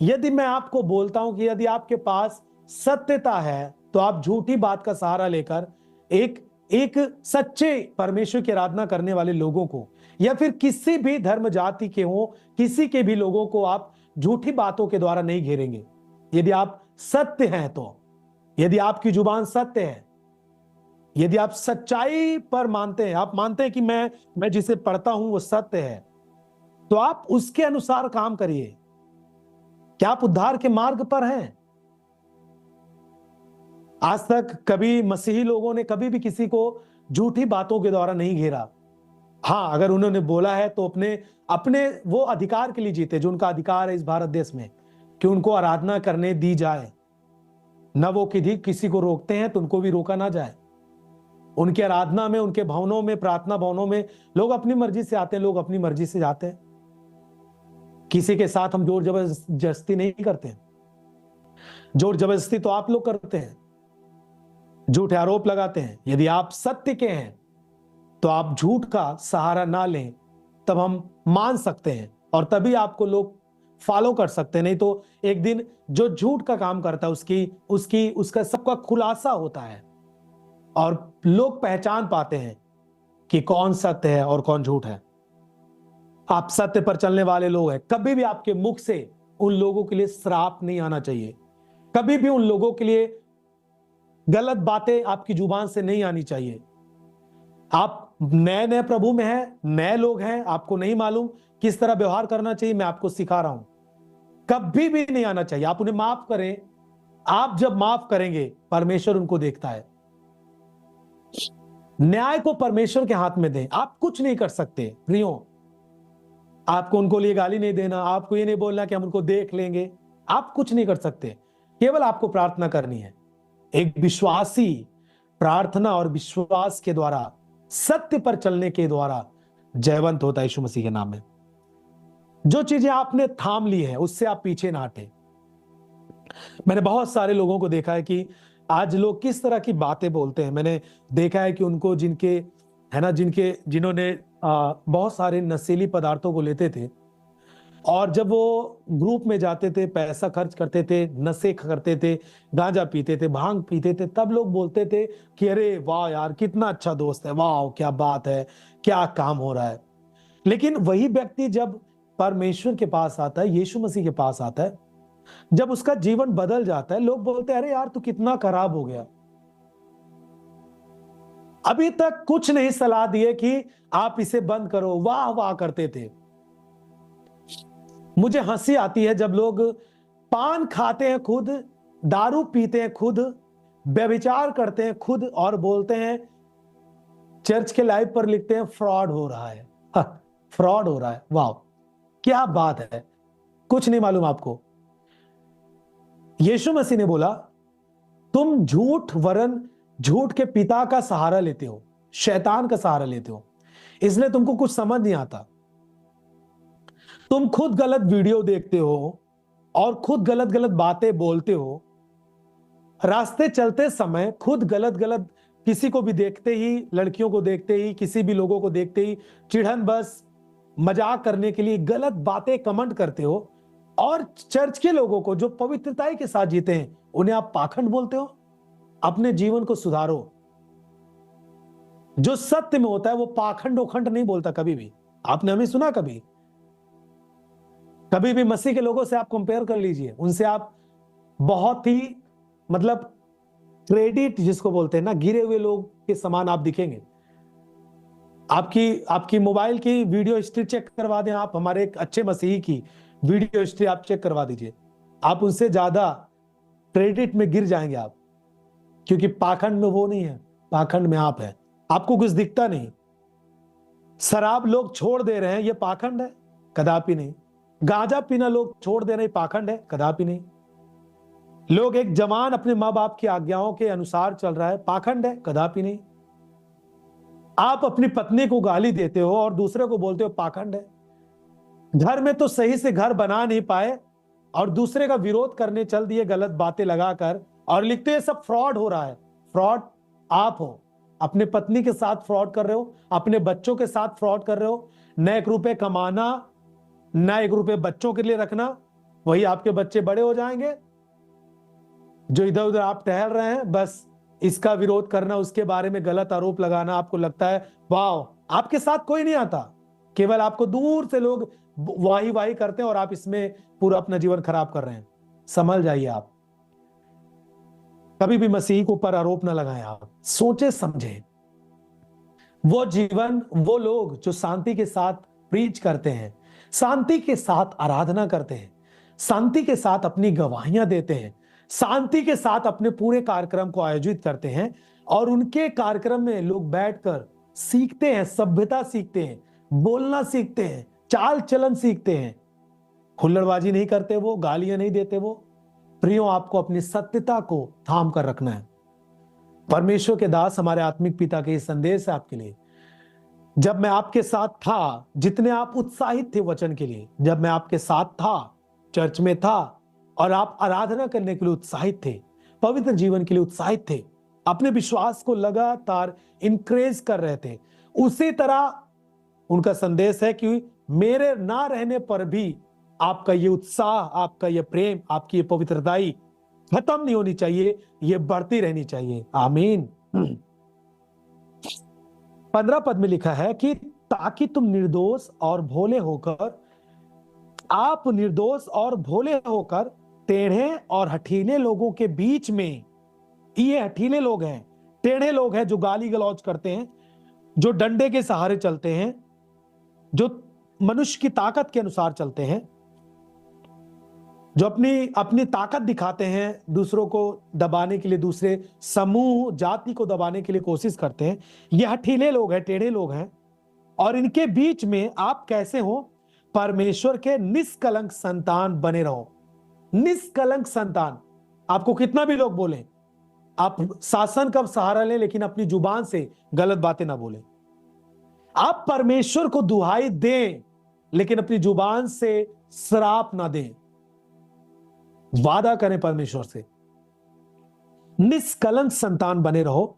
यदि मैं आपको बोलता हूं कि यदि आपके पास सत्यता है तो आप झूठी बात का सहारा लेकर एक सच्चे परमेश्वर की आराधना करने वाले लोगों को, या फिर किसी भी धर्म जाति के हो, किसी के भी लोगों को आप झूठी बातों के द्वारा नहीं घेरेंगे। यदि आप सत्य हैं, तो यदि आपकी जुबान सत्य है, यदि आप सच्चाई पर मानते हैं, आप मानते हैं कि मैं जिसे पढ़ता हूं वो सत्य है, तो आप उसके अनुसार काम करिए। क्या आप उद्धार के मार्ग पर हैं? आज तक कभी मसीही लोगों ने कभी भी किसी को झूठी बातों के द्वारा नहीं घेरा। हाँ, अगर उन्होंने बोला है तो अपने वो अधिकार के लिए जीते जो उनका अधिकार है इस भारत देश में, कि उनको आराधना करने दी जाए। न वो किसी को रोकते हैं तो उनको भी रोका ना जाए। उनकी आराधना में, उनके भवनों में, प्रार्थना भवनों में लोग अपनी मर्जी से आते हैं, लोग अपनी मर्जी से जाते हैं। किसी के साथ हम जोर जबरदस्ती नहीं करते। जोर जबरदस्ती तो आप लोग करते हैं, झूठे आरोप लगाते हैं। यदि आप सत्य के हैं तो आप झूठ का सहारा ना लें, तब हम मान सकते हैं और तभी आपको लोग फॉलो कर सकते हैं। नहीं तो एक दिन जो झूठ का काम करता है उसका सबका खुलासा होता है और लोग पहचान पाते हैं कि कौन सत्य है और कौन झूठ है। आप सत्य पर चलने वाले लोग हैं। कभी भी आपके मुख से उन लोगों के लिए श्राप नहीं आना चाहिए। कभी भी उन लोगों के लिए गलत बातें आपकी जुबान से नहीं आनी चाहिए। आप नए प्रभु में हैं, नए लोग हैं, आपको नहीं मालूम किस तरह व्यवहार करना चाहिए, मैं आपको सिखा रहा हूं। कभी भी नहीं आना चाहिए। आप उन्हें माफ करें। आप जब माफ करेंगे, परमेश्वर उनको देखता है। न्याय को परमेश्वर के हाथ में दें। आप कुछ नहीं कर सकते प्रियो। आपको उनको लिए गाली नहीं देना, आपको ये नहीं बोलना कि हम उनको देख लेंगे। आप कुछ नहीं कर सकते, केवल आपको प्रार्थना करनी है। एक विश्वासी प्रार्थना और विश्वास के द्वारा, सत्य पर चलने के द्वारा जयवंत होता है यीशु मसीह के नाम में। जो चीजें आपने थाम ली है उससे आप पीछे ना हटे। मैंने बहुत सारे लोगों को देखा है कि आज लोग किस तरह की बातें बोलते हैं। मैंने देखा है कि उनको जिन्होंने बहुत सारे नशीली पदार्थों को लेते थे और जब वो ग्रुप में जाते थे, पैसा खर्च करते थे, नशे करते थे, गांजा पीते थे, भांग पीते थे, तब लोग बोलते थे कि अरे वाह यार, कितना अच्छा दोस्त है, वाह क्या बात है, क्या काम हो रहा है। लेकिन वही व्यक्ति जब परमेश्वर के पास आता है, यीशु मसीह के पास आता है, जब उसका जीवन बदल जाता है, लोग बोलते हैं अरे यार तू कितना खराब हो गया, अभी तक कुछ नहीं सलाह दिए कि आप इसे बंद करो, वाह वाह करते थे। मुझे हंसी आती है जब लोग पान खाते हैं खुद, दारू पीते हैं खुद, व्यभिचार करते हैं खुद और बोलते हैं, चर्च के लाइव पर लिखते हैं फ्रॉड हो रहा है। फ्रॉड हो रहा है, वाह क्या बात है। कुछ नहीं मालूम आपको, यीशु मसीह ने बोला तुम झूठ वरन झूठ के पिता का सहारा लेते हो, शैतान का सहारा लेते हो, इसलिए तुमको कुछ समझ नहीं आता। तुम खुद गलत वीडियो देखते हो और खुद गलत गलत बातें बोलते हो, रास्ते चलते समय खुद गलत गलत किसी को भी देखते ही, लड़कियों को देखते ही, किसी भी लोगों को देखते ही चिढ़न बस मजाक करने के लिए गलत बातें कमेंट करते हो, और चर्च के लोगों को जो पवित्रता के साथ जीते हैं उन्हें आप पाखंड बोलते हो। अपने जीवन को सुधारो। जो सत्य में होता है वो पाखंड ओखंड नहीं बोलता कभी भी। आपने हमें सुना कभी? कभी भी मसीह के लोगों से आप कंपेयर कर लीजिए, उनसे आप बहुत ही मतलब क्रेडिट जिसको बोलते हैं ना, गिरे हुए लोग के समान आप दिखेंगे। आपकी मोबाइल की वीडियो हिस्ट्री चेक करवा दें आप, हमारे एक अच्छे मसीही की वीडियो हिस्ट्री आप चेक करवा दीजिए, आप उनसे ज्यादा क्रेडिट में गिर जाएंगे आप, क्योंकि पाखंड में वो नहीं है, पाखंड में आप है। आपको कुछ दिखता नहीं। शराब लोग छोड़ दे रहे हैं, ये पाखंड है? कदापि नहीं। गांजा पीना लोग छोड़ दे रहे हैं, पाखंड है? कदापि नहीं। लोग एक जवान अपने मां बाप की आज्ञाओं के अनुसार चल रहा है, पाखंड है? कदापि नहीं। आप अपनी पत्नी को गाली देते हो और दूसरे को बोलते हो, पाखंड है। घर में तो सही से घर बना नहीं पाए और दूसरे का विरोध करने चल दिए गलत बातें लगाकर, और लिखते हैं सब फ्रॉड हो रहा है। फ्रॉड आप हो। अपने पत्नी के साथ फ्रॉड कर रहे हो, अपने बच्चों के साथ फ्रॉड कर रहे हो। न 1 रुपए कमाना, न 1 रुपए बच्चों के लिए रखना, वही आपके बच्चे बड़े हो जाएंगे। जो इधर उधर आप टहल रहे हैं, बस इसका विरोध करना, उसके बारे में गलत आरोप लगाना, आपको लगता है वाह, आपके साथ कोई नहीं आता, केवल आपको दूर से लोग वाही वाही करते हैं और आप इसमें पूरा अपना जीवन खराब कर रहे हैं। संभल जाइए आप। कभी भी मसीह के ऊपर आरोप ना लगाएं आप, सोचे समझे। वो जीवन, वो लोग जो शांति के साथ प्रीच करते हैं, शांति के साथ आराधना करते हैं, शांति के साथ अपनी गवाहियां देते हैं, शांति के साथ अपने पूरे कार्यक्रम को आयोजित करते हैं, और उनके कार्यक्रम में लोग बैठकर सीखते हैं, सभ्यता सीखते हैं, बोलना सीखते हैं, चाल चलन सीखते हैं। हुल्लड़बाजी नहीं करते वो, गालियां नहीं देते वो। प्रियो, आपको अपनी सत्यता को थाम कर रखना है। परमेश्वर के दास, हमारे आत्मिक पिता के ये संदेश है आपके लिए। जब मैं आपके साथ था, जितने आप उत्साहित थे वचन के लिए, जब मैं आपके साथ था, चर्च में था, और आप आराधना करने के लिए उत्साहित थे, पवित्र जीवन के लिए उत्साहित थे, अपने विश्वास को लगातार इंक्रेज कर रहे थे, उसी तरह उनका संदेश है कि मेरे ना रहने पर भी आपका ये उत्साह, आपका ये प्रेम, आपकी ये पवित्रताई खत्म नहीं होनी चाहिए, ये बढ़ती रहनी चाहिए। आमीन। 15 पद में लिखा है कि ताकि तुम निर्दोष और भोले होकर, आप निर्दोष और भोले होकर टेढ़े और हठीले लोगों के बीच में, ये हठीले लोग हैं, टेढ़े लोग हैं जो गाली गलौज करते हैं, जो डंडे के सहारे चलते हैं, जो मनुष्य की ताकत के अनुसार चलते हैं, जो अपनी ताकत दिखाते हैं, दूसरों को दबाने के लिए, दूसरे समूह जाति को दबाने के लिए कोशिश करते हैं। ये हठीले लोग हैं, टेढ़े लोग हैं। और इनके बीच में आप कैसे हो? परमेश्वर के निष्कलंक संतान बने रहो। निष्कलंक संतान। आपको कितना भी लोग बोलें, आप शासन का सहारा लें, लेकिन अपनी जुबान से गलत बातें ना बोलें। आप परमेश्वर को दुहाई दें, लेकिन अपनी जुबान से श्राप ना दें। वादा करें परमेश्वर से। निष्कलंक संतान बने रहो,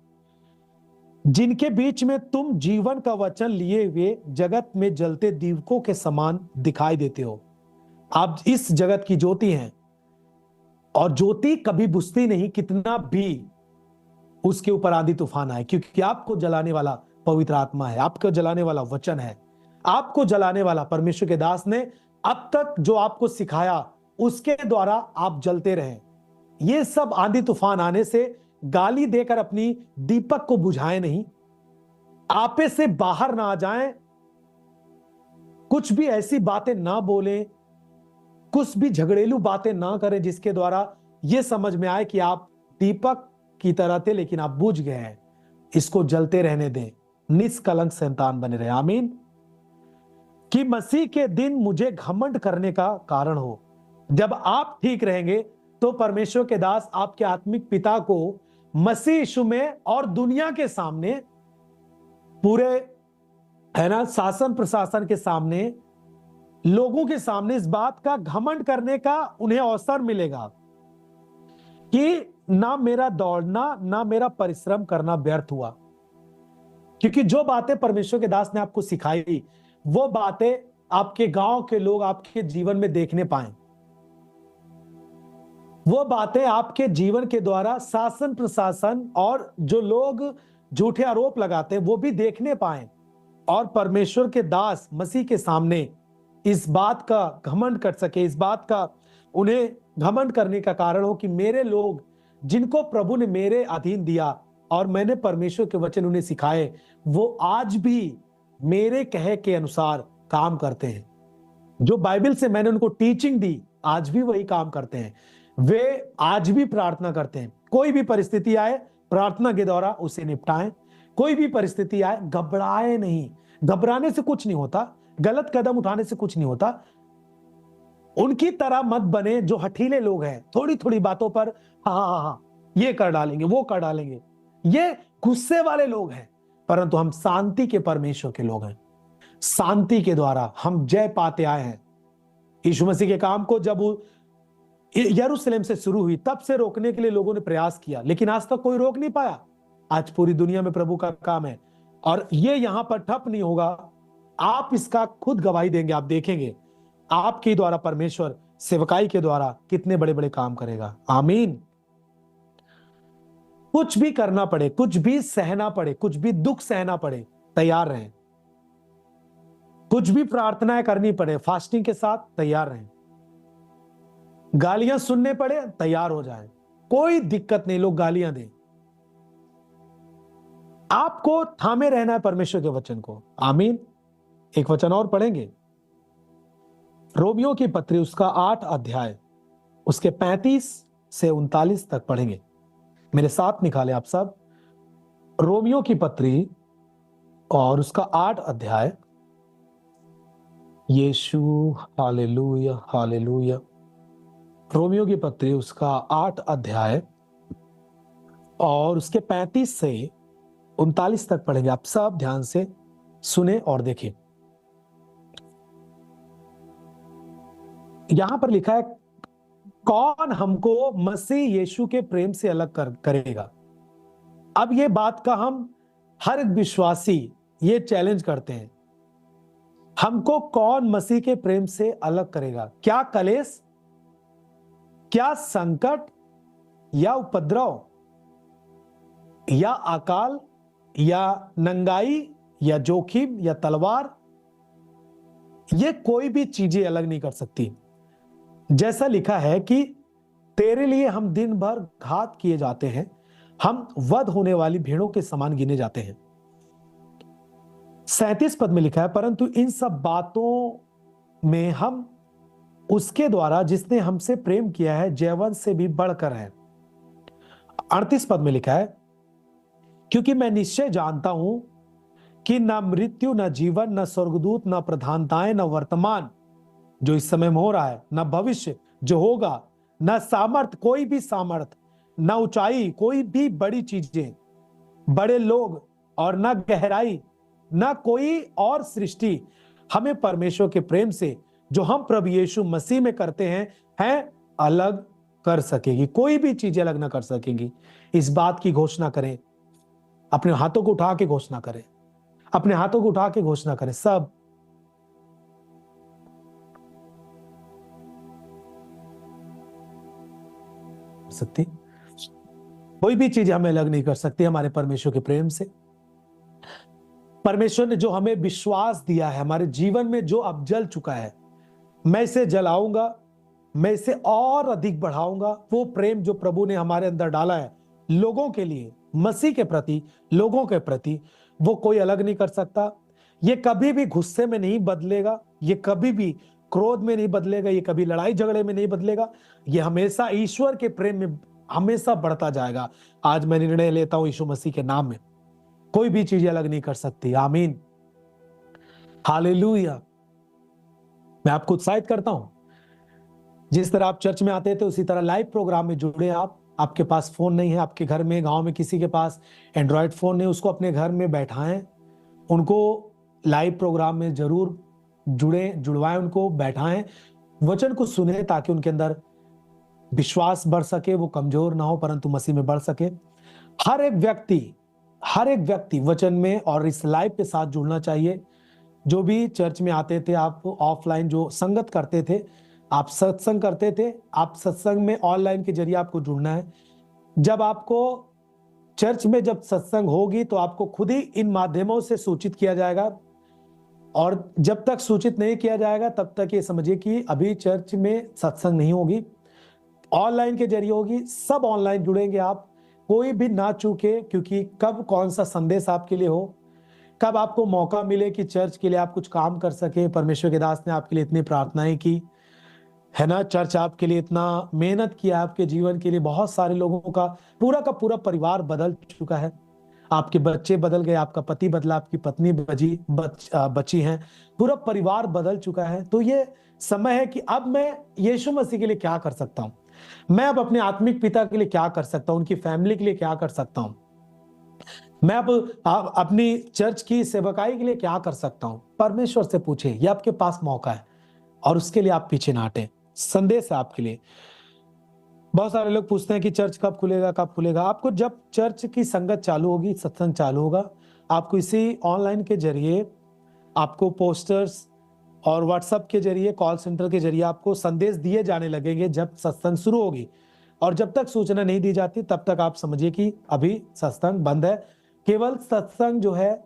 जिनके बीच में तुम जीवन का वचन लिए हुए जगत में जलते दीपकों के समान दिखाई देते हो। आप इस जगत की ज्योति हैं, और ज्योति कभी बुझती नहीं, कितना भी उसके ऊपर आंधी तूफान आए, क्योंकि आपको जलाने वाला पवित्र आत्मा है, आपको जलाने वाला वचन है, आपको जलाने वाला परमेश्वर के दास ने अब तक जो आपको सिखाया उसके द्वारा आप जलते रहें। ये सब आंधी तूफान आने से गाली देकर अपनी दीपक को बुझाएं नहीं, आपे से बाहर ना आ जाएं, कुछ भी ऐसी बातें ना बोलें, कुछ भी झगड़ेलू बातें ना करें जिसके द्वारा यह समझ में आए कि आप दीपक की तरह थे लेकिन आप बुझ गए हैं। इसको जलते रहने दें, निष्कलंक संतान बने रहे। आमीन। कि मसीह के दिन मुझे घमंड करने का कारण हो। जब आप ठीक रहेंगे तो परमेश्वर के दास आपके आत्मिक पिता को मसीह यीशु में और दुनिया के सामने, पूरे है ना, शासन प्रशासन के सामने, लोगों के सामने इस बात का घमंड करने का उन्हें अवसर मिलेगा कि ना मेरा दौड़ना ना मेरा परिश्रम करना व्यर्थ हुआ। क्योंकि जो बातें परमेश्वर के दास ने आपको सिखाई वो बातें आपके गांव के लोग आपके जीवन में देखने पाए, वो बातें आपके जीवन के द्वारा शासन प्रशासन और जो लोग झूठे आरोप लगाते हैं वो भी देखने पाए, और परमेश्वर के दास मसीह के सामने इस बात का घमंड कर सके, इस बात का उन्हें घमंड करने का कारण हो कि मेरे लोग जिनको प्रभु ने मेरे अधीन दिया और मैंने परमेश्वर के वचन उन्हें सिखाए, वो आज भी मेरे कहे के अनुसार काम करते हैं। जो बाइबल से मैंने उनको टीचिंग दी आज भी वही काम करते हैं। वे आज भी प्रार्थना करते हैं। कोई भी परिस्थिति आए प्रार्थना के द्वारा उसे निपटाएं। कोई भी परिस्थिति आए घबराए नहीं। घबराने से कुछ नहीं होता, गलत कदम उठाने से कुछ नहीं होता। उनकी तरह मत बने जो हठीले लोग हैं, थोड़ी थोड़ी बातों पर हाँ ये कर डालेंगे वो कर डालेंगे, ये गुस्से वाले लोग हैं। परंतु हम शांति के परमेश्वर के लोग हैं। शांति के द्वारा हम जय पाते आए हैं। यीशु मसीह के काम को जब यरूशलेम से शुरू हुई तब से रोकने के लिए लोगों ने प्रयास किया, लेकिन आज तक कोई रोक नहीं पाया। आज पूरी दुनिया में प्रभु का काम है और ये यहां पर ठप नहीं होगा। आप इसका खुद गवाही देंगे, आप देखेंगे आपके द्वारा परमेश्वर सेवकाई के द्वारा कितने बड़े बड़े काम करेगा। आमीन। कुछ भी करना पड़े, कुछ भी सहना पड़े, कुछ भी दुख सहना पड़े, तैयार रहें। कुछ भी प्रार्थनाएं करनी पड़े, फास्टिंग के साथ तैयार रहें। गालियां सुनने पड़े, तैयार हो जाएं। कोई दिक्कत नहीं, लोग गालियां दें, आपको थामे रहना है परमेश्वर के वचन को। आमीन। एक वचन और पढ़ेंगे, रोमियो की पत्री उसका 8 अध्याय उसके 35 से 39 तक पढ़ेंगे। मेरे साथ निकाले आप सब। रोमियो की पत्री और उसका 8 अध्याय। यीशु, हालेलुया हालेलुया। रोमियो की पत्री उसका 8 अध्याय और उसके 35 से 39 तक पढ़ेंगे। आप सब ध्यान से सुने और देखें। यहां पर लिखा है, कौन हमको मसीह यीशु के प्रेम से अलग करेगा। अब ये बात का हम हर एक विश्वासी ये चैलेंज करते हैं, हमको कौन मसीह के प्रेम से अलग करेगा। क्या कलेश, क्या संकट या उपद्रव या अकाल या नंगाई या जोखिम या तलवार, ये कोई भी चीजें अलग नहीं कर सकती। जैसा लिखा है कि तेरे लिए हम दिन भर घात किए जाते हैं, हम वध होने वाली भेड़ों के समान गिने जाते हैं। 37 पद में लिखा है, परंतु इन सब बातों में हम उसके द्वारा जिसने हमसे प्रेम किया है जयवंत से भी बढ़कर है। 38 पद में लिखा है, क्योंकि मैं निश्चय जानता हूं कि न मृत्यु न जीवन न स्वर्गदूत न प्रधानताएं न वर्तमान जो इस समय में हो रहा है न भविष्य जो होगा, न सामर्थ कोई भी सामर्थ, न ऊंचाई कोई भी बड़ी चीजें, बड़े लोग और न गहराई न कोई और सृष्टि हमें परमेश्वर के प्रेम से जो हम प्रभु यीशु मसीह में करते हैं अलग कर सकेगी। कोई भी चीज अलग ना कर सकेगी। इस बात की घोषणा करें, अपने हाथों को उठा के घोषणा करें, अपने हाथों को उठा के घोषणा करें। सब सकती, कोई भी चीज हमें अलग नहीं कर सकती हमारे परमेश्वर के प्रेम से। परमेश्वर ने जो हमें विश्वास दिया है, हमारे जीवन में जो अब जल चुका है, मैं इसे जलाऊंगा मैं इसे और अधिक बढ़ाऊंगा। वो प्रेम जो प्रभु ने हमारे अंदर डाला है लोगों के लिए, मसीह के प्रति, लोगों के प्रति, वो कोई अलग नहीं कर सकता। ये कभी भी गुस्से में नहीं बदलेगा, ये कभी भी क्रोध में नहीं बदलेगा, ये कभी लड़ाई झगड़े में नहीं बदलेगा। ये हमेशा ईश्वर के प्रेम में हमेशा बढ़ता जाएगा। आज मैं निर्णय लेता हूं यीशु मसीह के नाम में, कोई भी चीज अलग नहीं कर सकती। आमीन, हालेलुया। मैं आपको उत्साहित करता हूं, जिस तरह आप चर्च में आते थे उसी तरह लाइव प्रोग्राम में जुड़े। आपके पास फोन नहीं है, आपके घर में, गांव में किसी के पास एंड्रॉयड फोन नहीं, उसको अपने घर में बैठाएं, उनको लाइव प्रोग्राम में जरूर जुड़वाएं, उनको बैठाएं, वचन को सुने, ताकि उनके अंदर विश्वास बढ़ सके, वो कमजोर ना हो परंतु मसीह में बढ़ सके। हर एक व्यक्ति वचन में और इस लाइव के साथ जुड़ना चाहिए। जो भी चर्च में आते थे, आप ऑफलाइन जो संगत करते थे, आप सत्संग करते थे, आप सत्संग में ऑनलाइन के जरिए आपको जुड़ना है। जब आपको चर्च में जब सत्संग होगी तो आपको खुद ही इन माध्यमों से सूचित किया जाएगा, और जब तक सूचित नहीं किया जाएगा तब तक ये समझिए कि अभी चर्च में सत्संग नहीं होगी, ऑनलाइन के जरिए होगी। सब ऑनलाइन जुड़ेंगे आप, कोई भी ना चूके, क्योंकि कब कौन सा संदेश आपके लिए हो, कब आपको मौका मिले कि चर्च के लिए आप कुछ काम कर सके। परमेश्वर के दास ने आपके लिए इतनी प्रार्थनाएं की है ना, चर्च आपके लिए इतना मेहनत किया, आपके जीवन के लिए बहुत सारे लोगों का पूरा परिवार बदल चुका है। आपके बच्चे बदल गए, आपका पति बदला, आपकी पत्नी बची हैं, पूरा परिवार बदल चुका है। तो ये समय है कि अब मैं यीशु मसीह के लिए क्या कर सकता हूं, मैं अब अपने आत्मिक पिता के लिए क्या कर सकता हूं, उनकी फैमिली के लिए क्या कर सकता हूं, मैं अब अपनी चर्च की सेवकाई के लिए क्या कर सकता हूं। परमेश्वर से पूछे, ये आपके पास मौका है और उसके लिए आप पीछे ना हटें। संदेश है आपके लिए। बहुत सारे लोग पूछते हैं कि चर्च कब खुलेगा, कब खुलेगा। आपको जब चर्च की संगत चालू होगी, सत्संग चालू होगा, आपको इसी ऑनलाइन के जरिए, आपको पोस्टर्स और व्हाट्सएप के जरिए, कॉल सेंटर के जरिए आपको संदेश दिए जाने लगेंगे जब सत्संग शुरू होगी। और जब तक सूचना नहीं दी जाती तब तक आप समझिए कि अभी सत्संग बंद है। केवल सत्संग जो है,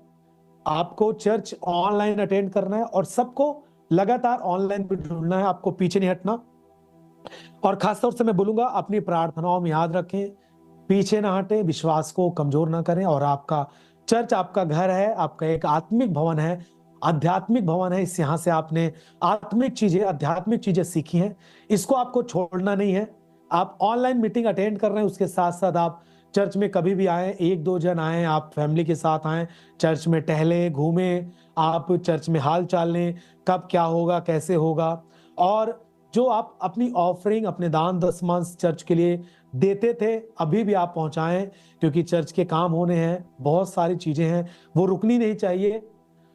आपको चर्च ऑनलाइन अटेंड करना है और सबको लगातार ऑनलाइन पे जुड़ना है, आपको पीछे नहीं हटना। और खासतौर से मैं बोलूंगा, अपनी प्रार्थनाओं में याद रखें, पीछे ना हटे, विश्वास को कमजोर ना करें। और आपका चर्च आपका घर है, आपका एक आत्मिक भवन है, आध्यात्मिक भवन है। इस यहाँ से आपने आध्यात्मिक चीजें सीखी हैं, इसको आपको छोड़ना नहीं है। आप ऑनलाइन मीटिंग अटेंड कर रहे हैं, उसके साथ साथ आप चर्च में कभी भी आए, एक दो जन आए, आप फैमिली के साथ आए, चर्च में टहलें, घूमें, आप चर्च में हाल चाल लें, कब क्या होगा, कैसे होगा। और जो आप अपनी ऑफरिंग, अपने दान दशमांश चर्च के लिए देते थे, अभी भी आप पहुंचाएं, क्योंकि चर्च के काम होने हैं, बहुत सारी चीजें हैं, वो रुकनी नहीं चाहिए।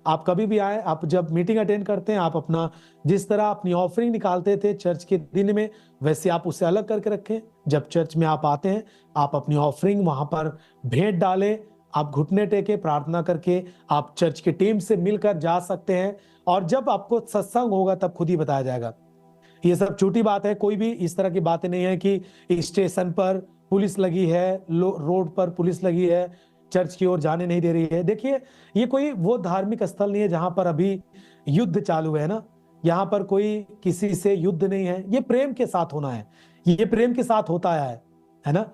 आप कभी भी आए, आप जब मीटिंग अटेंड करते हैं, आप अपना जिस तरह अपनी ऑफरिंग निकालते थे चर्च के दिन में, वैसे आप उसे अलग करके रखें। जब चर्च में आप आते हैं, आप अपनी ऑफरिंग वहां पर भेंट डालें, आप घुटने टेके प्रार्थना करके आप चर्च की टीम से मिलकर जा सकते हैं। और जब आपको सत्संग होगा तब खुद ही बताया जाएगा। ये सब छोटी बात है, कोई भी इस तरह की बातें नहीं है कि स्टेशन पर पुलिस लगी है, रोड पर पुलिस लगी है, चर्च की ओर जाने नहीं दे रही है। देखिए, ये कोई वो धार्मिक स्थल नहीं है जहां पर अभी युद्ध चालू है ना। यहाँ पर कोई किसी से युद्ध नहीं है, ये प्रेम के साथ होना है, ये प्रेम के साथ होता है ना।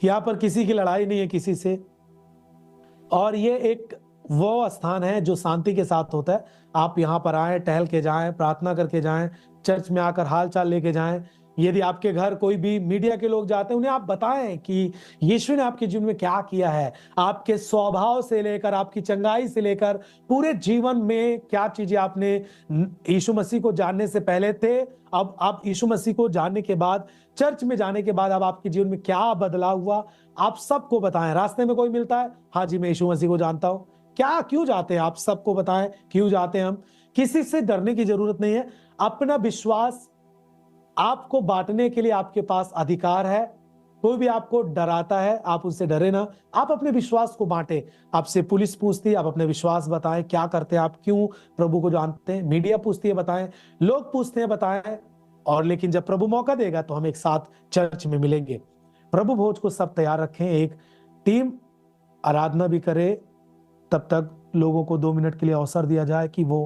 यहाँ पर किसी की लड़ाई नहीं है किसी से। और ये एक वो स्थान है जो शांति के साथ होता है। आप यहाँ पर आए, टहल के जाएं, प्रार्थना करके जाएं, चर्च में आकर हाल चाल लेके जाएं। यदि आपके घर कोई भी मीडिया के लोग जाते हैं, उन्हें आप बताएं कि यीशु ने आपके जीवन में क्या किया है, आपके स्वभाव से लेकर, आपकी चंगाई से लेकर, पूरे जीवन में क्या चीजें आपने यीशु मसीह को जानने से पहले थे, अब आप यीशु मसीह को जानने के बाद, चर्च में जाने के बाद, अब आपके जीवन में क्या बदलाव हुआ, आप सबको बताएं। रास्ते में कोई मिलता है, हाँ जी मैं यीशु मसीह को जानता हूं, क्या क्यों जाते हैं, आप सबको बताएं क्यों जाते हैं हम। किसी से डरने की जरूरत नहीं है। अपना विश्वास आपको बांटने के लिए आपके पास अधिकार है। कोई भी आपको डराता है, आप उससे डरे ना, आप अपने विश्वास को बांटे। आपसे पुलिस पूछती है, आप अपने विश्वास बताएं, क्या करते हैं आप, क्यों प्रभु को जानते हैं। मीडिया पूछती है, बताएं। लोग पूछते हैं, बताएं। और लेकिन जब प्रभु मौका देगा तो हम एक साथ चर्च में मिलेंगे। प्रभु भोज को सब तैयार रखें, एक टीम आराधना भी करे। तब तक लोगों को 2 मिनट के लिए अवसर दिया जाए कि वो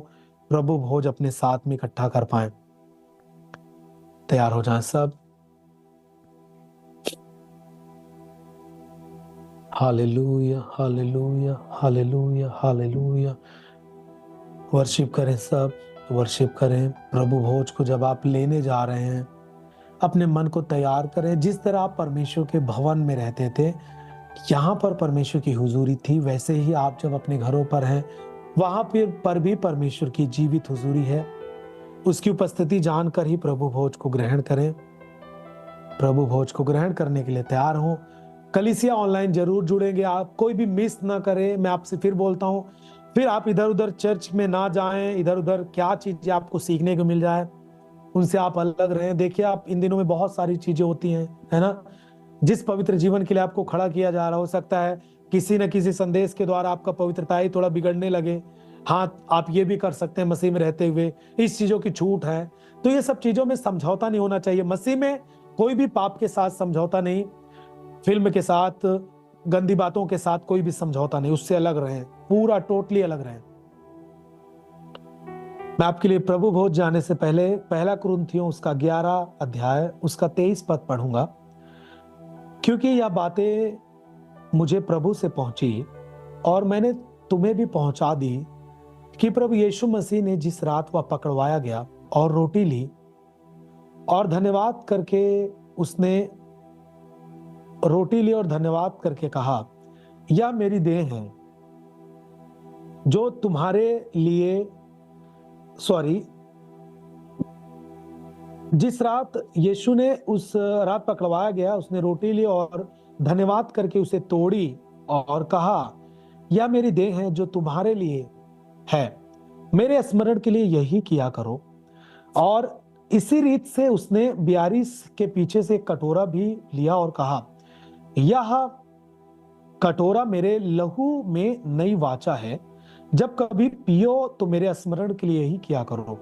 प्रभु भोज अपने साथ में इकट्ठा कर पाए। तैयार हो जाएं सब। Hallelujah, hallelujah, hallelujah, hallelujah. Worship करें सब, वर्शिप करें। प्रभु भोज को जब आप लेने जा रहे हैं, अपने मन को तैयार करें। जिस तरह आप परमेश्वर के भवन में रहते थे, यहाँ पर परमेश्वर की हुजूरी थी, वैसे ही आप जब अपने घरों पर हैं, वहां पर भी परमेश्वर की जीवित हुजूरी है। उसकी उपस्थिति जानकर ही प्रभु भोज को ग्रहण करें। प्रभु भोज को ग्रहण करने के लिए तैयार हों। कलीसिया ऑनलाइन जरूर जुड़ेंगे, आप कोई भी मिस ना करें। मैं आपसे फिर बोलता हूं, फिर आप इधर उधर चर्च में ना जाएं, इधर उधर क्या चीजें आपको सीखने को मिल जाए उनसे आप अलग रहें। देखिए, आप इन दिनों में बहुत सारी चीजें होती हैं, है ना। जिस पवित्र जीवन के लिए आपको खड़ा किया जा रहा, हो सकता है किसी न किसी संदेश के द्वारा आपका पवित्रता ही थोड़ा बिगड़ने लगे। हाँ, आप ये भी कर सकते हैं मसीह में रहते हुए, इस चीजों की छूट है। तो ये सब चीजों में समझौता नहीं होना चाहिए। मसीह में कोई भी पाप के साथ समझौता नहीं, फिल्म के साथ, गंदी बातों के साथ कोई भी समझौता नहीं। उससे अलग रहें, पूरा टोटली अलग रहें। मैं आपके लिए प्रभु भोज जाने से पहले पहला कुरिन्थियों उसका 11 अध्याय उसका 23 पद पढ़ूंगा, क्योंकि यह बातें मुझे प्रभु से पहुंची और मैंने तुम्हें भी पहुंचा दी कि प्रभु यीशु मसीह ने जिस रात वह पकड़वाया गया और रोटी ली और धन्यवाद करके उसने रोटी ली और धन्यवाद करके कहा, यह मेरी देह है जो तुम्हारे लिए जिस रात यीशु ने उस रात पकड़वाया गया, उसने रोटी ली और धन्यवाद करके उसे तोड़ी और कहा, यह मेरी देह है जो तुम्हारे लिए है, मेरे स्मरण के लिए यही किया करो। और इसी रीत से उसने बियारी के पीछे से एक कटोरा भी लिया और कहा, यह कटोरा मेरे लहू में नई वाचा है, जब कभी पियो तो मेरे स्मरण के लिए ही किया करो।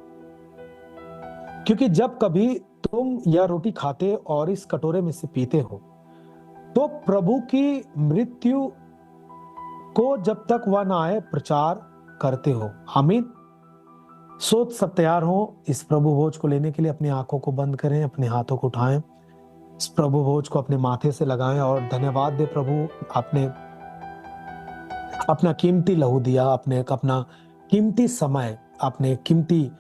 क्योंकि जब कभी तुम यह रोटी खाते और इस कटोरे में से पीते हो, तो प्रभु की मृत्यु को जब तक वह ना आए प्रचार करते हो। आमीन। सोच सब तैयार हो इस प्रभु भोज को लेने के लिए। अपनी आंखों को बंद करें, अपने हाथों को उठाएं, इस प्रभु भोज को अपने माथे से लगाएं और धन्यवाद दे। प्रभु, आपने अपना कीमती लहू दिया, आपने अपना कीमती समय, आपने कीमती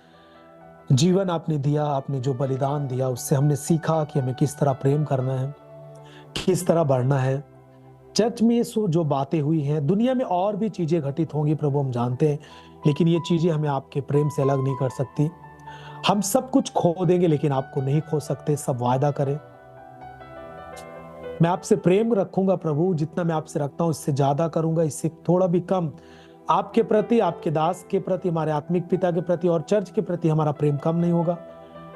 जीवन आपने दिया, आपने जो बलिदान दिया उससे हमने सीखा कि हमें किस तरह प्रेम करना है, किस तरह बढ़ना है। चर्च में जो बातें हुई हैं, दुनिया में और भी चीजें घटित होंगी प्रभु, हम जानते हैं, लेकिन ये चीजें हमें आपके प्रेम से अलग नहीं कर सकती। हम सब कुछ खो देंगे लेकिन आपको नहीं खो सकते, सब वायदा करें। मैं आपसे प्रेम रखूंगा प्रभु, जितना मैं आपसे रखता हूं इससे ज्यादा करूंगा, इससे थोड़ा भी कम। आपके प्रति, आपके दास के प्रति, हमारे आत्मिक पिता के प्रति और चर्च के प्रति हमारा प्रेम कम नहीं होगा।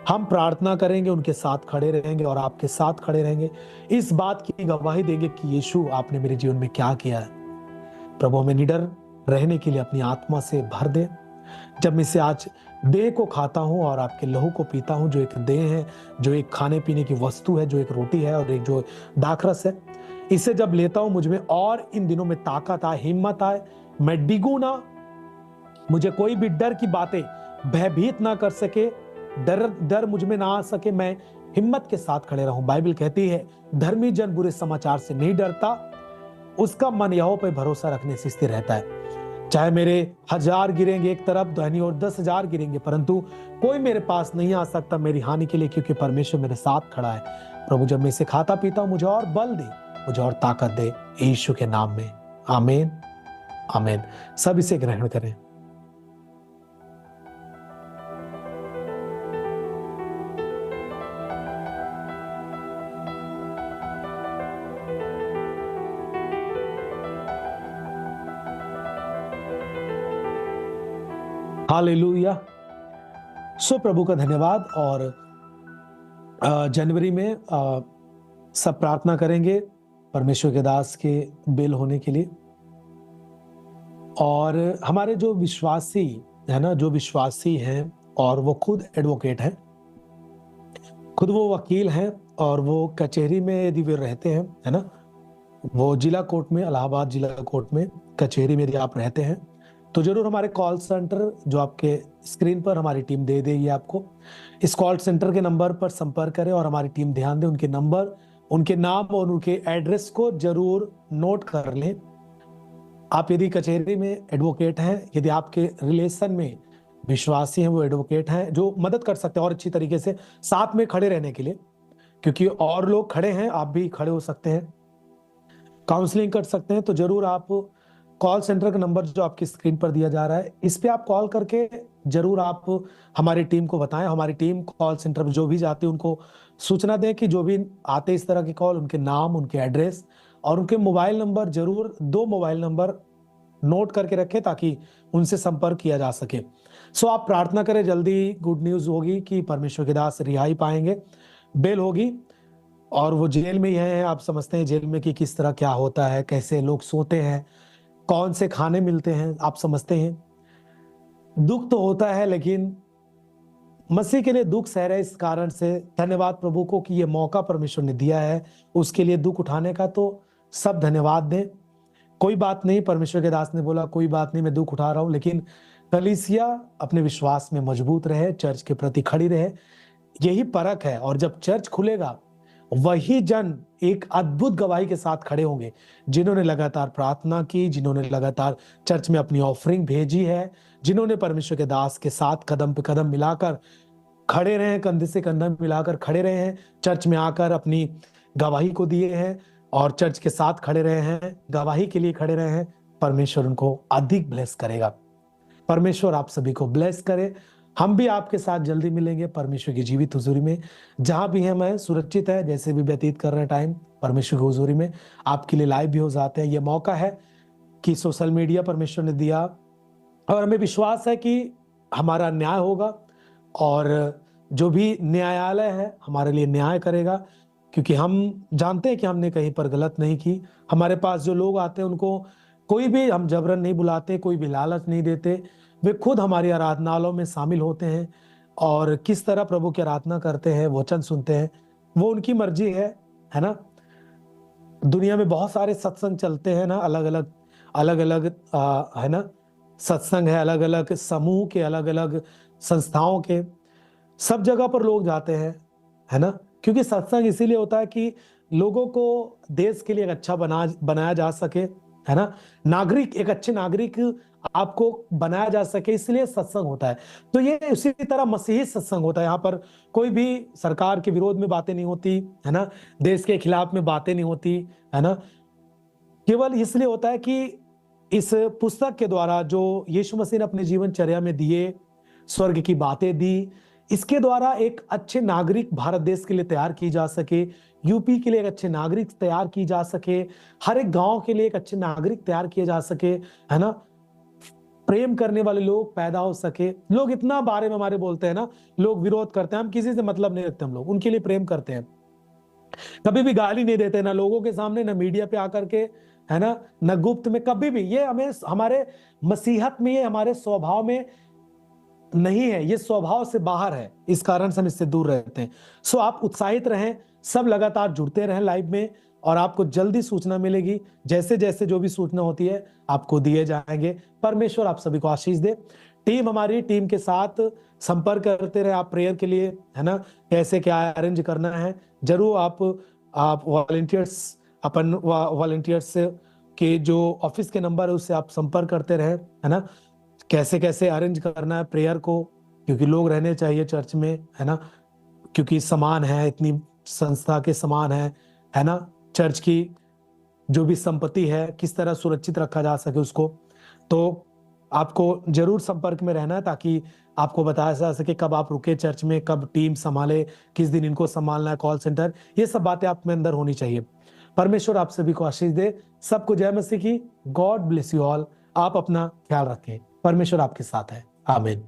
हम प्रार्थना करेंगे, उनके साथ खड़े रहेंगे और आपके साथ खड़े रहेंगे, इस बात की गवाही देंगे कि यीशु आपने मेरे जीवन में क्या किया है। प्रभु, हमें निडर रहने के लिए अपनी आत्मा से भर दे। जब मैं इसे आज देह को खाता हूं और आपके लहू को पीता हूं, जो एक देह है, जो एक खाने पीने की वस्तु है, जो एक रोटी है और एक जो दाखरस है, इसे जब लेता हूं मुझ में और इन दिनों में ताकत आए, हिम्मत आए, मैं डिगू ना, मुझे कोई भी डर की बातें भयभीत ना कर सके, डर मुझ में ना आ सके, मैं हिम्मत के साथ खड़े रहूं। बाइबल कहती है, धर्मी जन बुरे समाचार से नहीं डरता, उसका मन यहोवा पे भरोसा रखने से स्थिर रहता है। चाहे मेरे 1000 गिरेंगे एक तरफ दाहिनी और 10,000 गिरेंगे, परंतु कोई मेरे पास नहीं आ सकता मेरी हानि के लिए, क्योंकि परमेश्वर मेरे साथ खड़ा है। प्रभु, जब मैं इसे खाता पीता हूं, मुझे और बल दे, मुझे और ताकत दे, यीशु के नाम में, आमीन, आमीन। सब इसे ग्रहण करें। हालेलुया। सो प्रभु का धन्यवाद। और जनवरी में सब प्रार्थना करेंगे परमेश्वर के दास के बिल होने के लिए। और हमारे जो विश्वासी है ना, जो विश्वासी हैं और वो खुद एडवोकेट हैं, खुद वो वकील हैं और वो कचहरी में यदि वे रहते हैं, है ना, वो जिला कोर्ट में, इलाहाबाद जिला कोर्ट में कचहरी में यदि आप रहते हैं, तो जरूर हमारे कॉल सेंटर जो आपके स्क्रीन पर हमारी टीम दे देगी आपको, इस कॉल सेंटर के नंबर पर संपर्क करें और हमारी टीम ध्यान दे, उनके नंबर, उनके नाम और उनके एड्रेस को जरूर नोट कर लें। आप यदि कचहरी में एडवोकेट हैं, यदि आपके रिलेशन में विश्वासी हैं, वो एडवोकेट हैं जो मदद कर सकते हैं और अच्छी तरीके से साथ में खड़े रहने के लिए, क्योंकि और लोग खड़े हैं, आप भी खड़े हो सकते हैं, काउंसलिंग कर सकते हैं। तो जरूर आप कॉल सेंटर का नंबर जो आपकी स्क्रीन पर दिया जा रहा है, इस पे आप कॉल करके जरूर आप हमारी टीम को बताएं। हमारी टीम कॉल सेंटर पर जो भी जाती है उनको सूचना दें कि जो भी आते इस तरह की कॉल, उनके नाम, उनके एड्रेस और उनके मोबाइल नंबर, जरूर 2 मोबाइल नंबर नोट करके रखें ताकि उनसे संपर्क किया जा सके। सो आप प्रार्थना करें, जल्दी गुड न्यूज होगी कि परमेश्वर के दास रिहाई पाएंगे, बेल होगी और वो जेल में ही है। आप समझते हैं जेल में कि किस तरह क्या होता है, कैसे लोग सोते हैं, कौन से खाने मिलते हैं, आप समझते हैं। दुख तो होता है, लेकिन मसीह के लिए दुख सह रहे, इस कारण से धन्यवाद प्रभु को कि ये मौका परमेश्वर ने दिया है उसके लिए दुख उठाने का। तो सब धन्यवाद दें। कोई बात नहीं, परमेश्वर के दास ने बोला कोई बात नहीं, मैं दुख उठा रहा हूं, लेकिन कलीसिया अपने विश्वास में मजबूत रहे, चर्च के प्रति खड़ी रहे, यही परख है। और जब चर्च खुलेगा, वही जन एक अद्भुत गवाही के साथ खड़े होंगे जिन्होंने लगातार प्रार्थना की, जिन्होंने लगातार चर्च में अपनी ऑफरिंग भेजी है, जिन्होंने परमेश्वर के दास के साथ कदम पे कदम मिलाकर खड़े रहे हैं, कंधे से कंधा मिलाकर खड़े रहे हैं, चर्च में आकर अपनी गवाही को दिए हैं और चर्च के साथ खड़े रहे हैं, गवाही के लिए खड़े रहे हैं। परमेश्वर उनको अधिक ब्लेस करेगा। परमेश्वर आप सभी को ब्लेस करे। हम भी आपके साथ जल्दी मिलेंगे परमेश्वर की जीवित हुजूरी में। जहां भी हम हैं सुरक्षित है, जैसे भी व्यतीत कर रहे हैं टाइम परमेश्वर की हुजूरी में, आपके लिए लाइव भी हो जाते हैं। ये मौका है कि सोशल मीडिया परमेश्वर ने दिया और हमें विश्वास है कि हमारा न्याय होगा और जो भी न्यायालय है हमारे लिए न्याय करेगा, क्योंकि हम जानते हैं कि हमने कहीं पर गलत नहीं की। हमारे पास जो लोग आते हैं उनको कोई भी हम जबरन नहीं बुलाते, कोई भी लालच नहीं देते, वे खुद हमारी आराधनालयों में शामिल होते हैं और किस तरह प्रभु की आराधना करते हैं, वचन सुनते हैं, वो उनकी मर्जी है ना। दुनिया में बहुत सारे सत्संग चलते हैं ना, अलग अलग है ना, सत्संग है, अलग अलग समूह के, अलग अलग संस्थाओं के, सब जगह पर लोग जाते हैं, है ना, क्योंकि सत्संग इसीलिए होता है कि लोगों को देश के लिए एक अच्छा बनाया जा सके, है ना, नागरिक, एक अच्छे नागरिक आपको बनाया जा सके, इसलिए सत्संग होता है। तो ये उसी तरह मसीही सत्संग होता है। यहाँ पर कोई भी सरकार के विरोध में बातें नहीं होती, है ना, देश के खिलाफ में बातें नहीं होती, है ना, केवल इसलिए होता है कि इस पुस्तक के द्वारा जो यीशु मसीह ने अपने जीवनचर्या में दिए, स्वर्ग की बातें दी, इसके द्वारा एक अच्छे नागरिक भारत देश के लिए तैयार की जा सके, यूपी के लिए एक अच्छे नागरिक तैयार की जा सके, हर एक गांव के लिए एक अच्छे नागरिक तैयार किए जा सके, है ना, प्रेम करने वाले लोग पैदा हो सके। लोग इतना बारे में हमारे बोलते हैं ना, लोग विरोध करते हैं, हम किसी से मतलब नहीं रखते, हम लोग उनके लिए प्रेम करते हैं, कभी भी गाली नहीं देते, ना लोगों के सामने, ना मीडिया पे आकर के, है ना, न गुप्त में, कभी भी। ये हमें हमारे मसीहत में, ये हमारे स्वभाव में नहीं है, ये स्वभाव से बाहर है, इस कारण से हम इससे दूर रहते हैं। सो आप उत्साहित रहें, सब लगातार जुड़ते रहें लाइव में और आपको जल्दी सूचना मिलेगी। जैसे जैसे जो भी सूचना होती है आपको दिए जाएंगे। परमेश्वर आप सभी को आशीष दे। टीम, हमारी टीम के साथ संपर्क करते रहे आप प्रेयर के लिए, है ना, कैसे क्या अरेंज करना है। जरूर आप वॉलंटियर्स, अपन वॉलंटियर्स के जो ऑफिस के नंबर है उससे आप संपर्क करते रहे, है ना, कैसे कैसे अरेंज करना है प्रेयर को, क्योंकि लोग रहने चाहिए चर्च में, है ना, क्योंकि समान है, इतनी संस्था के समान है ना, चर्च की जो भी संपत्ति है किस तरह सुरक्षित रखा जा सके उसको। तो आपको जरूर संपर्क में रहना है ताकि आपको बताया जा सके कब आप रुके चर्च में, कब टीम संभाले, किस दिन इनको संभालना है, कॉल सेंटर, ये सब बातें आप में अंदर होनी चाहिए। परमेश्वर आप सभी को आशीष दे। सबको जय मसीह की। God bless you all. आप अपना ख्याल रखें। परमेश्वर आपके साथ है। आमीन।